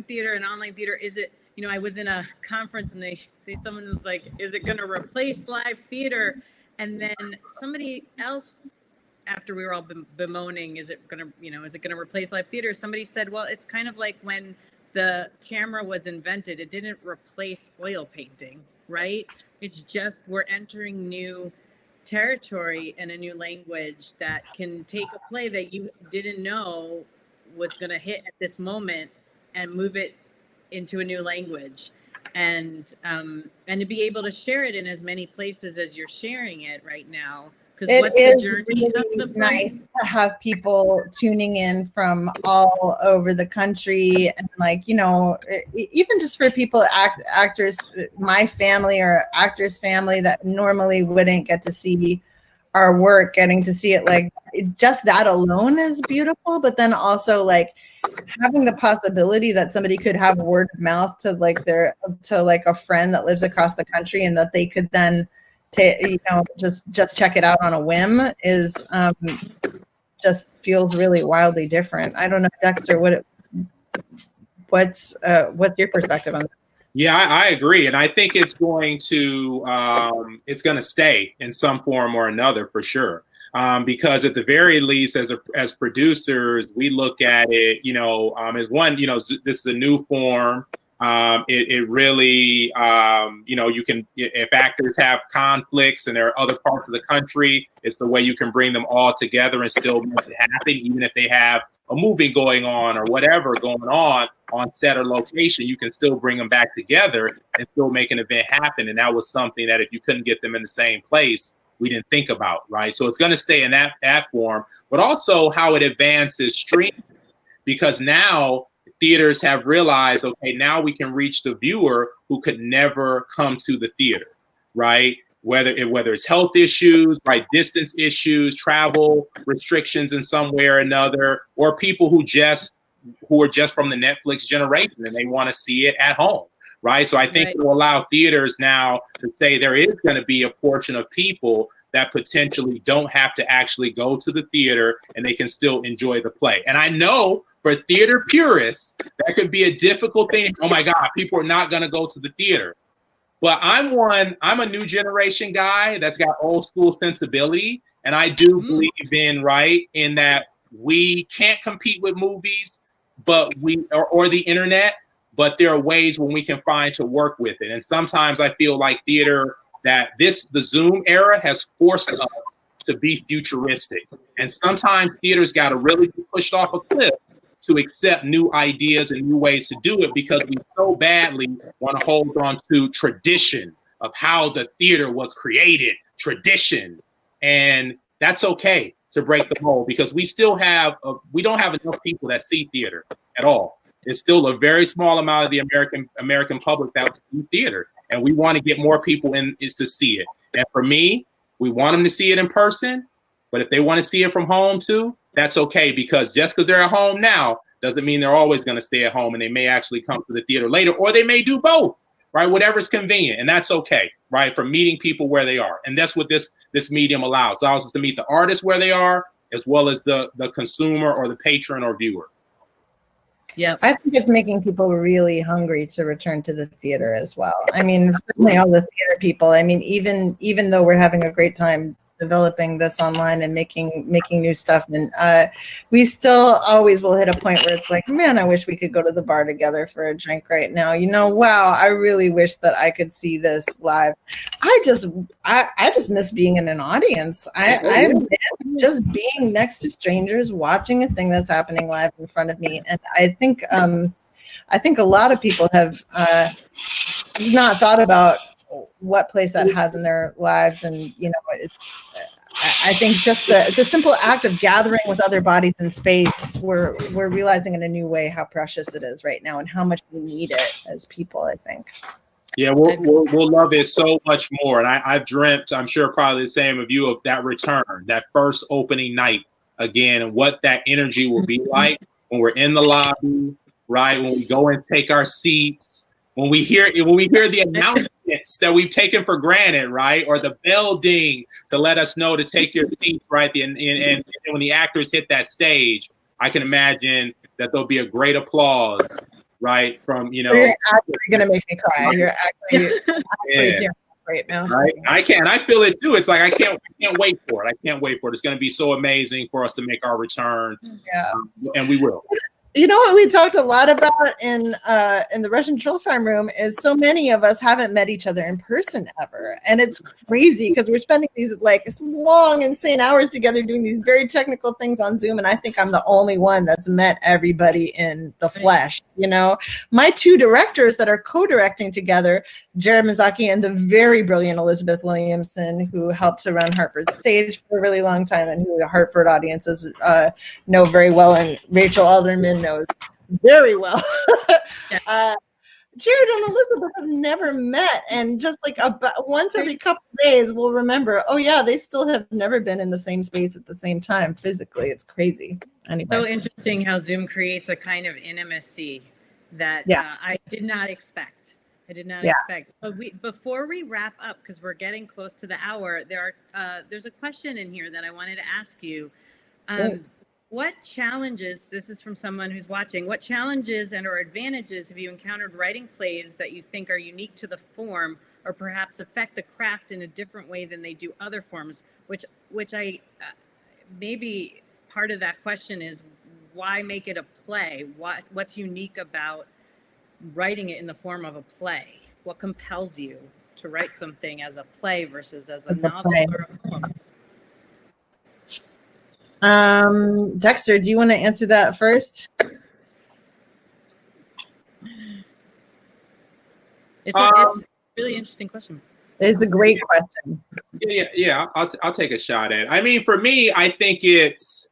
B: theater and online theater. Is it, you know, I was in a conference and someone was like, is it going to replace live theater? And then somebody else, after we were all bemoaning, is it going to replace live theater? Somebody said, well, it's kind of like when the camera was invented, it didn't replace oil painting. right? It's just we're entering new territory and a new language that can take a play that you didn't know was going to hit at this moment and move it into a new language, and to be able to share it in as many places as you're sharing it right now. Because what's the journey
D: really
B: of the play?
D: nice to have people tuning in from all over the country, and like, you know, even just for people, actors, my family or actors' family that normally wouldn't get to see our work, getting to see it, like just that alone is beautiful. But then also like having the possibility that somebody could have word of mouth to like a friend that lives across the country, and that they could then you know, just check it out on a whim is just feels really wildly different. I don't know, Dexter, what's your perspective on that?
C: Yeah, I agree, and I think it's going to stay in some form or another for sure. Because at the very least, as producers, we look at it, you know, as one, you know, this is a new form. It really, you know, you can, if actors have conflicts and there are other parts of the country, it's the way you can bring them all together and still make it happen, even if they have a movie going on or whatever going on set or location, you can still bring them back together and still make an event happen. And that was something that if you couldn't get them in the same place, we didn't think about, right? So it's going to stay in that form, but also how it advances streaming, because now theaters have realized, okay, now we can reach the viewer who could never come to the theater, right? Whether it's health issues, right, distance issues, travel restrictions in some way or another, or people who are just from the Netflix generation and they want to see it at home, right? So I think it will allow theaters now to say there is going to be a portion of people that potentially don't have to actually go to the theater and they can still enjoy the play. And I know for theater purists, that could be a difficult thing. Oh my God, people are not going to go to the theater. But I'm a new generation guy that's got old school sensibility. And I do believe in that we can't compete with movies, but or the internet, but there are ways when we can find to work with it. And sometimes I feel like theater, that the Zoom era has forced us to be futuristic. And sometimes theater's got to really be pushed off a cliff to accept new ideas and new ways to do it, because we so badly want to hold on to tradition of how the theater was created, tradition. And that's okay to break the mold, because we still have, we don't have enough people that see theater at all. It's still a very small amount of the American public that see theater. And we want to get more people in to see it. And for me, we want them to see it in person, but if they want to see it from home too, that's okay, because just because they're at home now doesn't mean they're always going to stay at home, and they may actually come to the theater later, or they may do both, right? Whatever's convenient, and that's okay, right? For meeting people where they are. And that's what this medium allows. It allows us to meet the artists where they are, as well as the consumer or the patron or viewer.
D: Yeah, I think it's making people really hungry to return to the theater as well. I mean, certainly all the theater people. I mean, even though we're having a great time developing this online and making new stuff, and we still always will hit a point where it's like, man, I wish we could go to the bar together for a drink right now. You know, wow, I really wish that I could see this live. I just miss being in an audience. I miss just being next to strangers, watching a thing that's happening live in front of me. And I think a lot of people have not thought about what place that has in their lives. And, you know, I think just the simple act of gathering with other bodies in space, we're realizing in a new way how precious it is right now and how much we need it as people, I think.
C: Yeah, we'll love it so much more. And I've dreamt, I'm sure probably the same of you, of that return, that first opening night again, and what that energy will be like when we're in the lobby, right? When we go and take our seats, when we hear the announcements that we've taken for granted, right? Or the bell ding to let us know to take your seats, right? And when the actors hit that stage, I can imagine that there'll be a great applause, right? From, you know.
D: You're actually gonna make me cry. You're actually tearing up right now.
C: Right? I feel it too. It's like I can't wait for it. I can't wait for it. It's gonna be so amazing for us to make our return.
D: Yeah.
C: And we will.
D: You know what we talked a lot about in the Russian Troll Farm room is so many of us haven't met each other in person ever, and it's crazy because we're spending these like long, insane hours together doing these very technical things on Zoom, and I think I'm the only one that's met everybody in the flesh. You know, my two directors that are co-directing together, Jared Mizaki and the very brilliant Elizabeth Williamson, who helped to run Hartford Stage for a really long time, and who the Hartford audiences know very well, and Rachel Alderman knows very well. Jared and Elizabeth have never met, and just like about once every couple of days we'll remember, oh yeah, they still have never been in the same space at the same time physically. It's crazy. Anyway,
B: so interesting how Zoom creates a kind of intimacy that I did not expect. Expect. But before we wrap up, because we're getting close to the hour, there's a question in here that I wanted to ask you. What challenges, this is from someone who's watching, what challenges and or advantages have you encountered writing plays that you think are unique to the form or perhaps affect the craft in a different way than they do other forms? Which I, maybe part of that question is, why make it a play? What's unique about writing it in the form of a play? What compels you to write something as a play versus as a novel or a poem?
D: Dexter, do you want to answer that first?
B: It's a really interesting question.
D: It's a great question.
C: Yeah, I'll take a shot at it. I mean, for me, I think it's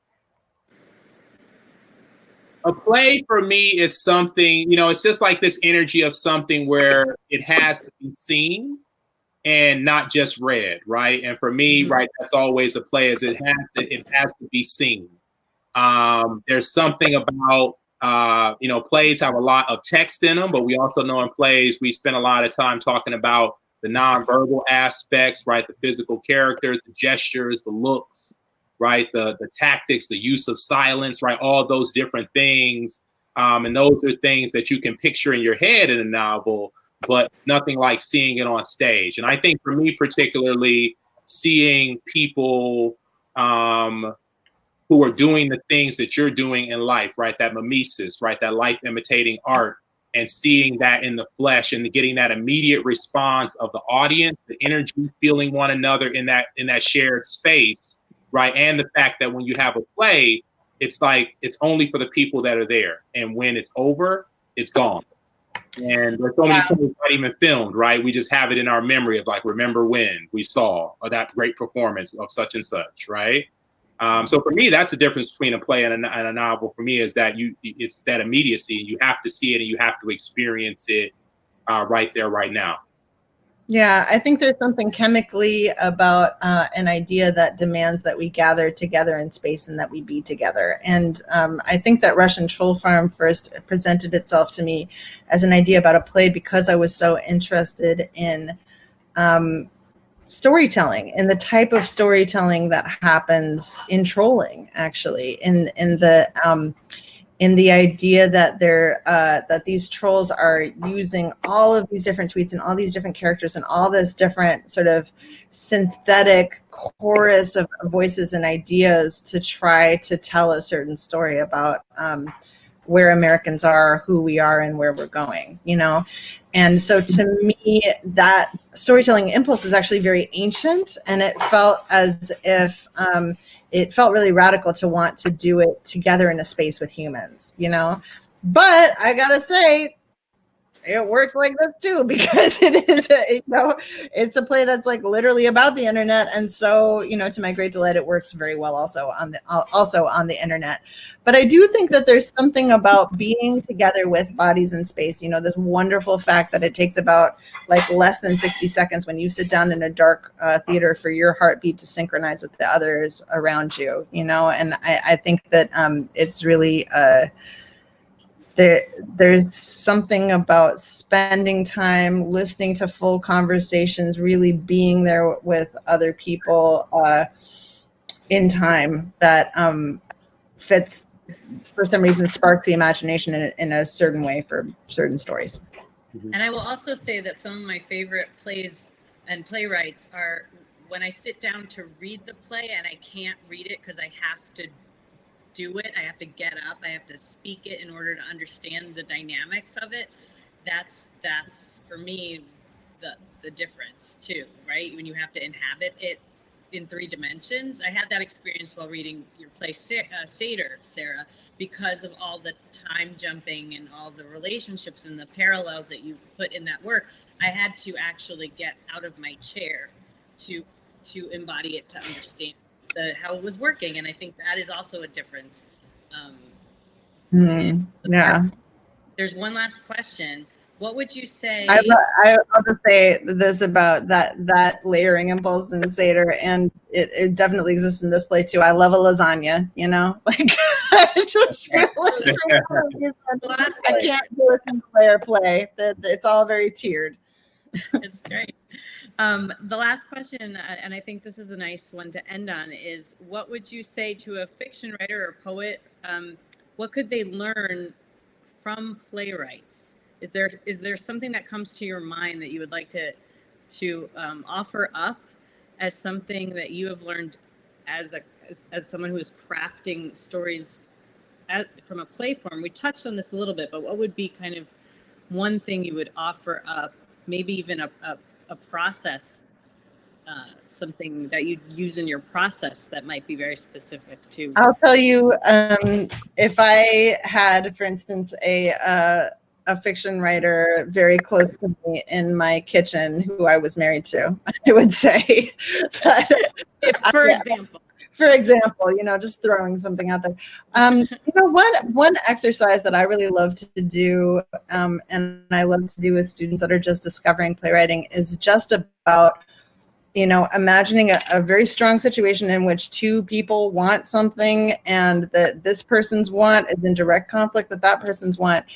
C: a play. For me, is something, you know, it's just like this energy of something where it has to be seen and not just read, right? And for me, right, that's always a play, is it has to be seen. There's something about, you know, plays have a lot of text in them, but we also know in plays, we spend a lot of time talking about the nonverbal aspects, right? The physical characters, the gestures, the looks, right? The tactics, the use of silence, right? All those different things. And those are things that you can picture in your head in a novel, but nothing like seeing it on stage. And I think for me, particularly, seeing people who are doing the things that you're doing in life, right? That mimesis, right? That life imitating art, and seeing that in the flesh and getting that immediate response of the audience, the energy, feeling one another in that shared space, right? And the fact that when you have a play, it's like, it's only for the people that are there. And when it's over, it's gone. And there's so many plays not even filmed, right? We just have it in our memory of like, remember when we saw that great performance of such and such, right? So for me, that's the difference between a play and a novel. For me, is that it's that immediacy. You have to see it and you have to experience it right there, right now.
D: Yeah, I think there's something chemically about an idea that demands that we gather together in space and that we be together. And I think that Russian Troll Farm first presented itself to me as an idea about a play because I was so interested in storytelling and the type of storytelling that happens in trolling, actually, in the idea that that these trolls are using all of these different tweets and all these different characters and all this different sort of synthetic chorus of voices and ideas to try to tell a certain story about where Americans are, who we are, and where we're going, you know? And so to me, that storytelling impulse is actually very ancient, and it felt as if it felt really radical to want to do it together in a space with humans, you know? But I gotta say, it works like this too, because it is, it's a play that's like literally about the internet, and so, you know, to my great delight, it works very well also on the internet. But I do think that there's something about being together with bodies in space. You know, this wonderful fact that it takes about like less than 60 seconds when you sit down in a dark theater for your heartbeat to synchronize with the others around you. You know, and I think that it's really there's something about spending time listening to full conversations, really being there with other people in time that fits, for some reason, sparks the imagination in a certain way for certain stories.
B: And I will also say that some of my favorite plays and playwrights are when I sit down to read the play and I can't read it because I have to do it. I have to get up. I have to speak it in order to understand the dynamics of it. That's for me the difference too, right? When you have to inhabit it in 3 dimensions. I had that experience while reading your play Satyr, Sarah, because of all the time jumping and all the relationships and the parallels that you put in that work. I had to actually get out of my chair to embody it, to understand how it was working. And I think that is also a difference.
D: Yeah.
B: There's one last question. What would you say?
D: I'll just say this about that layering impulse in Satyr, and it definitely exists in this play too. I love a lasagna, you know, like I just feel like I can't do a single layer play. It's all very tiered.
B: It's great. The last question, and I think this is a nice one to end on, is what would you say to a fiction writer or poet? What could they learn from playwrights? Is there something that comes to your mind that you would like to offer up as something that you have learned as someone who is crafting stories from a play form? We touched on this a little bit, but what would be kind of one thing you would offer up? Maybe even a process, something that you use in your process that might be very specific to.
D: I'll tell you, if I had, for instance, a fiction writer very close to me in my kitchen who I was married to, I would say that, for example, you know, just throwing something out there. You know, one exercise that I really love to do, and I love to do with students that are just discovering playwriting, is just about, you know, imagining a very strong situation in which 2 people want something, and that this person's want is in direct conflict with that person's want.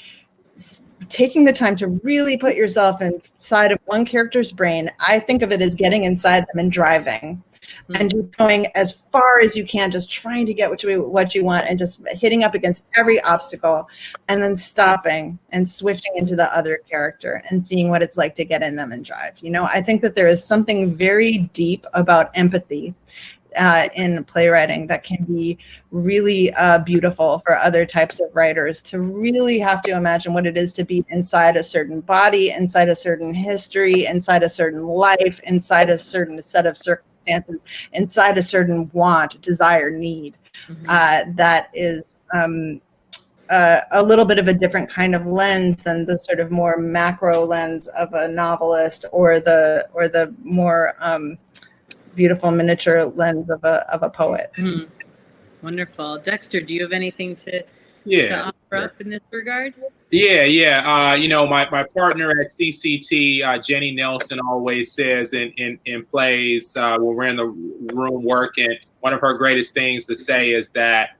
D: Taking the time to really put yourself inside of one character's brain, I think of it as getting inside them and driving, and just going as far as you can, just trying to get what you want, and just hitting up against every obstacle, and then stopping and switching into the other character and seeing what it's like to get in them and drive. You know, I think that there is something very deep about empathy in playwriting that can be really beautiful for other types of writers, to really have to imagine what it is to be inside a certain body, inside a certain history, inside a certain life, inside a certain set of circumstances, inside a certain want, desire, need. That is a little bit of a different kind of lens than the sort of more macro lens of a novelist, or the more beautiful miniature lens of a poet.
B: Wonderful. Dexter, do you have anything to offer up in this regard?
C: Yeah. You know, my partner at CCT, Jenny Nelson, always says in plays when we're in the room working, one of her greatest things to say is that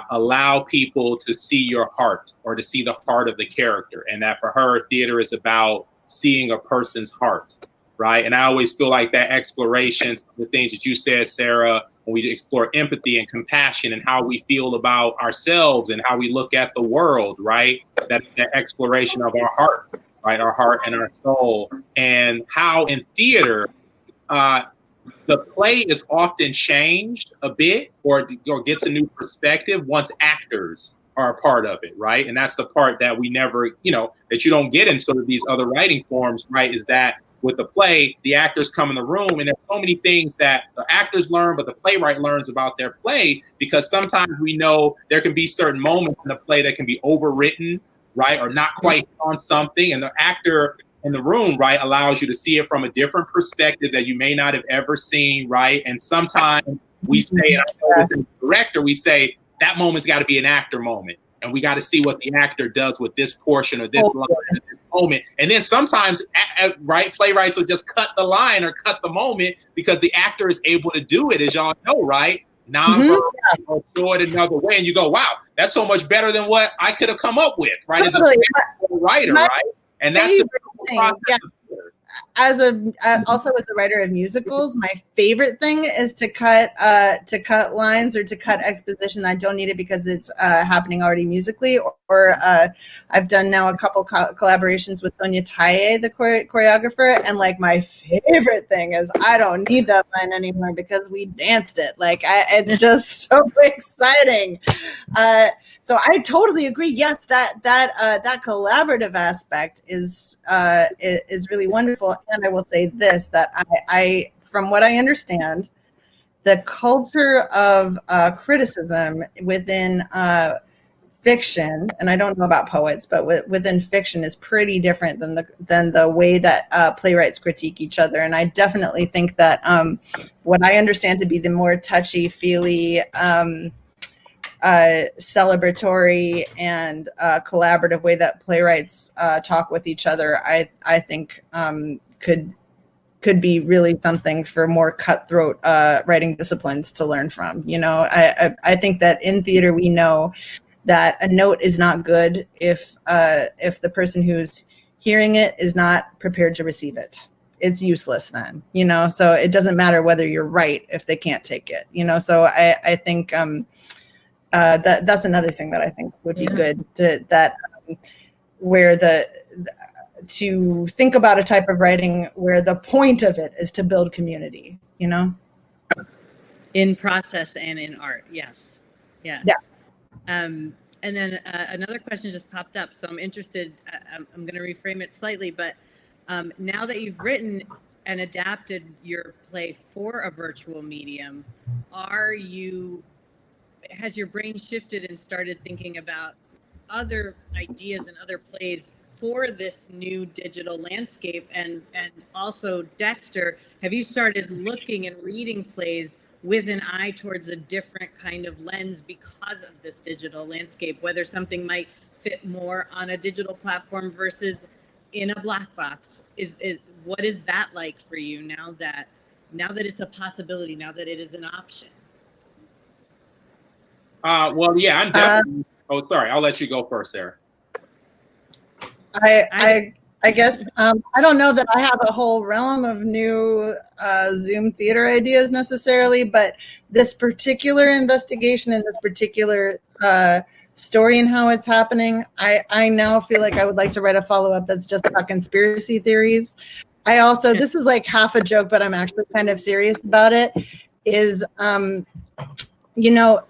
C: allow people to see your heart, or to see the heart of the character, and that for her, theater is about seeing a person's heart. Right. And I always feel like that exploration, the things that you said, Sarah, when we explore empathy and compassion and how we feel about ourselves and how we look at the world, right? That exploration of our heart, right? Our heart and our soul, and how in theater, the play is often changed a bit or gets a new perspective once actors are a part of it, right? And that's the part that we never, you know, that you don't get in sort of these other writing forms, right? Is that with the play, the actors come in the room, and there's so many things that the actors learn, but the playwright learns about their play, because sometimes we know there can be certain moments in the play that can be overwritten, right, or not quite on something, and the actor in the room, right, allows you to see it from a different perspective that you may not have ever seen, right? And sometimes we say, and I know this as a director, we say that moment's got to be an actor moment, and we got to see what the actor does with this portion or this line at this moment. And then sometimes, right, playwrights will just cut the line or cut the moment because the actor is able to do it, as y'all know, right? Non-verbal, or show it another way, and you go, wow, that's so much better than what I could have come up with, right? As a writer, right? And that's the process.
D: also as a writer of musicals, my favorite thing is to cut lines or to cut exposition that don't need it because it's happening already musically. Or I've done now a couple collaborations with TYA, the choreographer, and like my favorite thing is I don't need that line anymore because we danced it. Like it's just so exciting. So I totally agree. Yes, that collaborative aspect is really wonderful. And I will say this, that I from what I understand, the culture of criticism within fiction, and I don't know about poets, but within fiction is pretty different than the way that playwrights critique each other. And I definitely think that what I understand to be the more touchy-feely, celebratory and collaborative way that playwrights talk with each other, I think could be really something for more cutthroat writing disciplines to learn from. You know, I think that in theater we know that a note is not good if the person who's hearing it is not prepared to receive it. It's useless then, you know. So it doesn't matter whether you're right if they can't take it, you know. So I think that's another thing that I think would be good to think about a type of writing where the point of it is to build community, you know?
B: In process and in art, yes. Yeah.
D: Yeah.
B: And then another question just popped up. So I'm interested, I'm going to reframe it slightly, but now that you've written and adapted your play for a virtual medium, has your brain shifted and started thinking about other ideas and other plays for this new digital landscape? And also, Dexter, have you started looking and reading plays with an eye towards a different kind of lens because of this digital landscape, whether something might fit more on a digital platform versus in a black box? What is that like for you now that it's a possibility, now that it is an option?
C: Well, yeah, I'm definitely. Oh, sorry. I'll let you go first, Sarah.
D: I guess I don't know that I have a whole realm of new Zoom theater ideas necessarily, but this particular investigation and this particular story and how it's happening, I now feel like I would like to write a follow-up that's just about conspiracy theories. I also, this is like half a joke, but I'm actually kind of serious about it, is you know,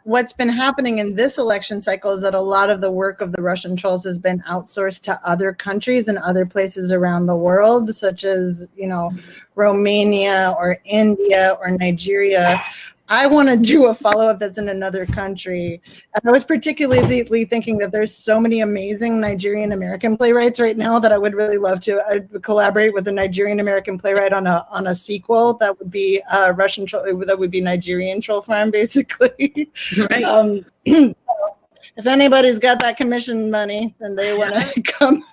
D: what's been happening in this election cycle is that a lot of the work of the Russian trolls has been outsourced to other countries and other places around the world, such as, you know, Romania or India or Nigeria. I want to do a follow-up that's in another country. And I was particularly thinking that there's so many amazing Nigerian American playwrights right now that I would really love to collaborate with a Nigerian American playwright on a sequel that would be Russian troll, that would be Nigerian Troll Farm, basically. Right. If anybody's got that commission money, then they want to come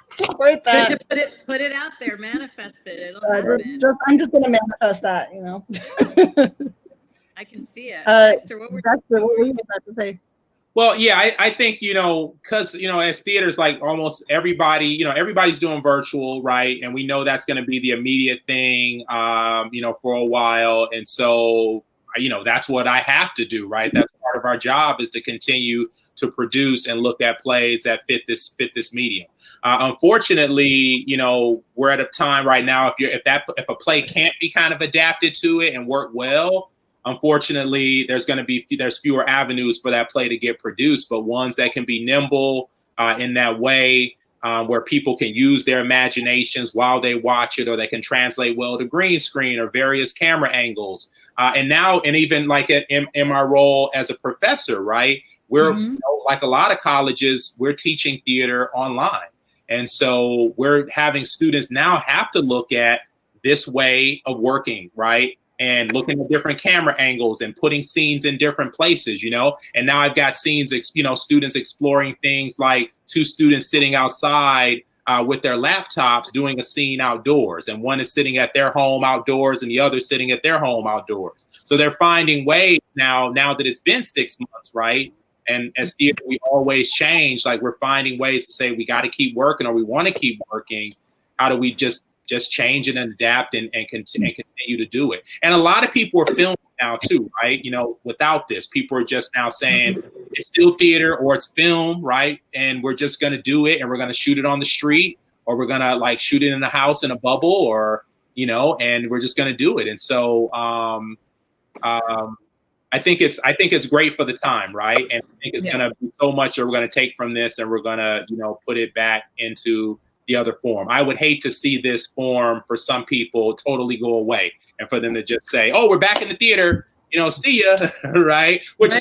D: support that.
B: Put it out there, manifest it. It'll happen.
D: I'm just going to manifest that, you know.
B: I can see it. Dexter, what were you
D: about to say?
C: Well, yeah, I think, you know, because, you know, as theaters, like almost everybody, you know, everybody's doing virtual, right? And we know that's going to be the immediate thing, you know, for a while. And so, you know, that's what I have to do, right? That's part of our job, is to continue to produce and look at plays that fit this medium. Unfortunately, you know, we're at a time right now, if a play can't be kind of adapted to it and work well, unfortunately, there's fewer avenues for that play to get produced, but ones that can be nimble in that way, where people can use their imaginations while they watch it, or they can translate well to green screen or various camera angles. And even like in my role as a professor, right? We're you know, like a lot of colleges, we're teaching theater online. And so we're having students now have to look at this way of working, right? And looking at different camera angles and putting scenes in different places, you know? And now I've got scenes, you know, students exploring things like two students sitting outside with their laptops doing a scene outdoors. And one is sitting at their home outdoors and the other sitting at their home outdoors. So they're finding ways now that it's been 6 months, right? And as theater, we always change. Like, we're finding ways to say we got to keep working, or we want to keep working. how do we just change it and adapt and continue to do it. And a lot of people are filming now too, right? You know, without this, people are just now saying it's still theater or it's film, right? And we're just going to do it, and we're going to shoot it on the street, or we're going to like shoot it in the house in a bubble, or, you know, and we're just going to do it. And so I think it's great for the time, right? And I think it's going to be so much that we're going to take from this, and we're going to, you know, put it back into the other form. I would hate to see this form for some people totally go away, and for them to just say, "Oh, we're back in the theater, you know, see ya," right? Which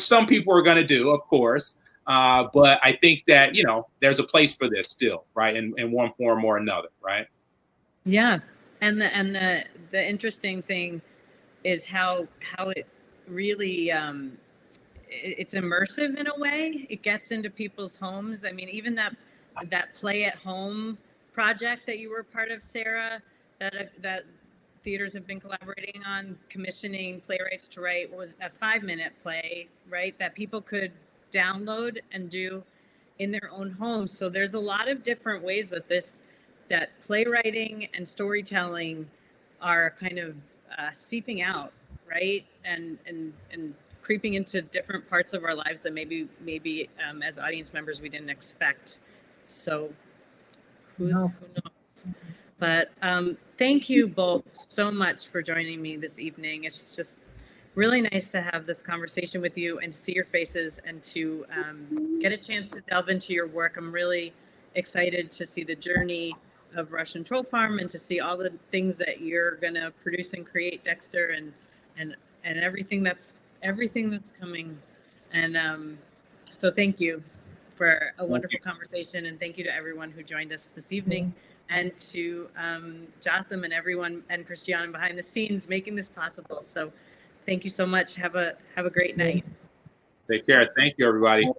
C: some people are going to do, of course. But I think that, you know, there's a place for this still, right? In one form or another, right?
B: Yeah, and the interesting thing is how it really it's immersive in a way. It gets into people's homes. I mean, even that play at home project that you were part of, Sarah, that theaters have been collaborating on, commissioning playwrights to write, was a 5-minute play, right, that people could download and do in their own homes. So there's a lot of different ways that playwriting and storytelling are kind of seeping out, right, and creeping into different parts of our lives that maybe as audience members we didn't expect. So who knows? But thank you both so much for joining me this evening. It's just really nice to have this conversation with you and to see your faces and to get a chance to delve into your work. I'm really excited to see the journey of Russian Troll Farm and to see all the things that you're going to produce and create, Dexter, and everything that's coming. And so thank you for a wonderful conversation, and thank you to everyone who joined us this evening, and to Jotham and everyone and Christiane behind the scenes making this possible. So thank you so much. Have a great night.
C: Take care. Thank you, everybody.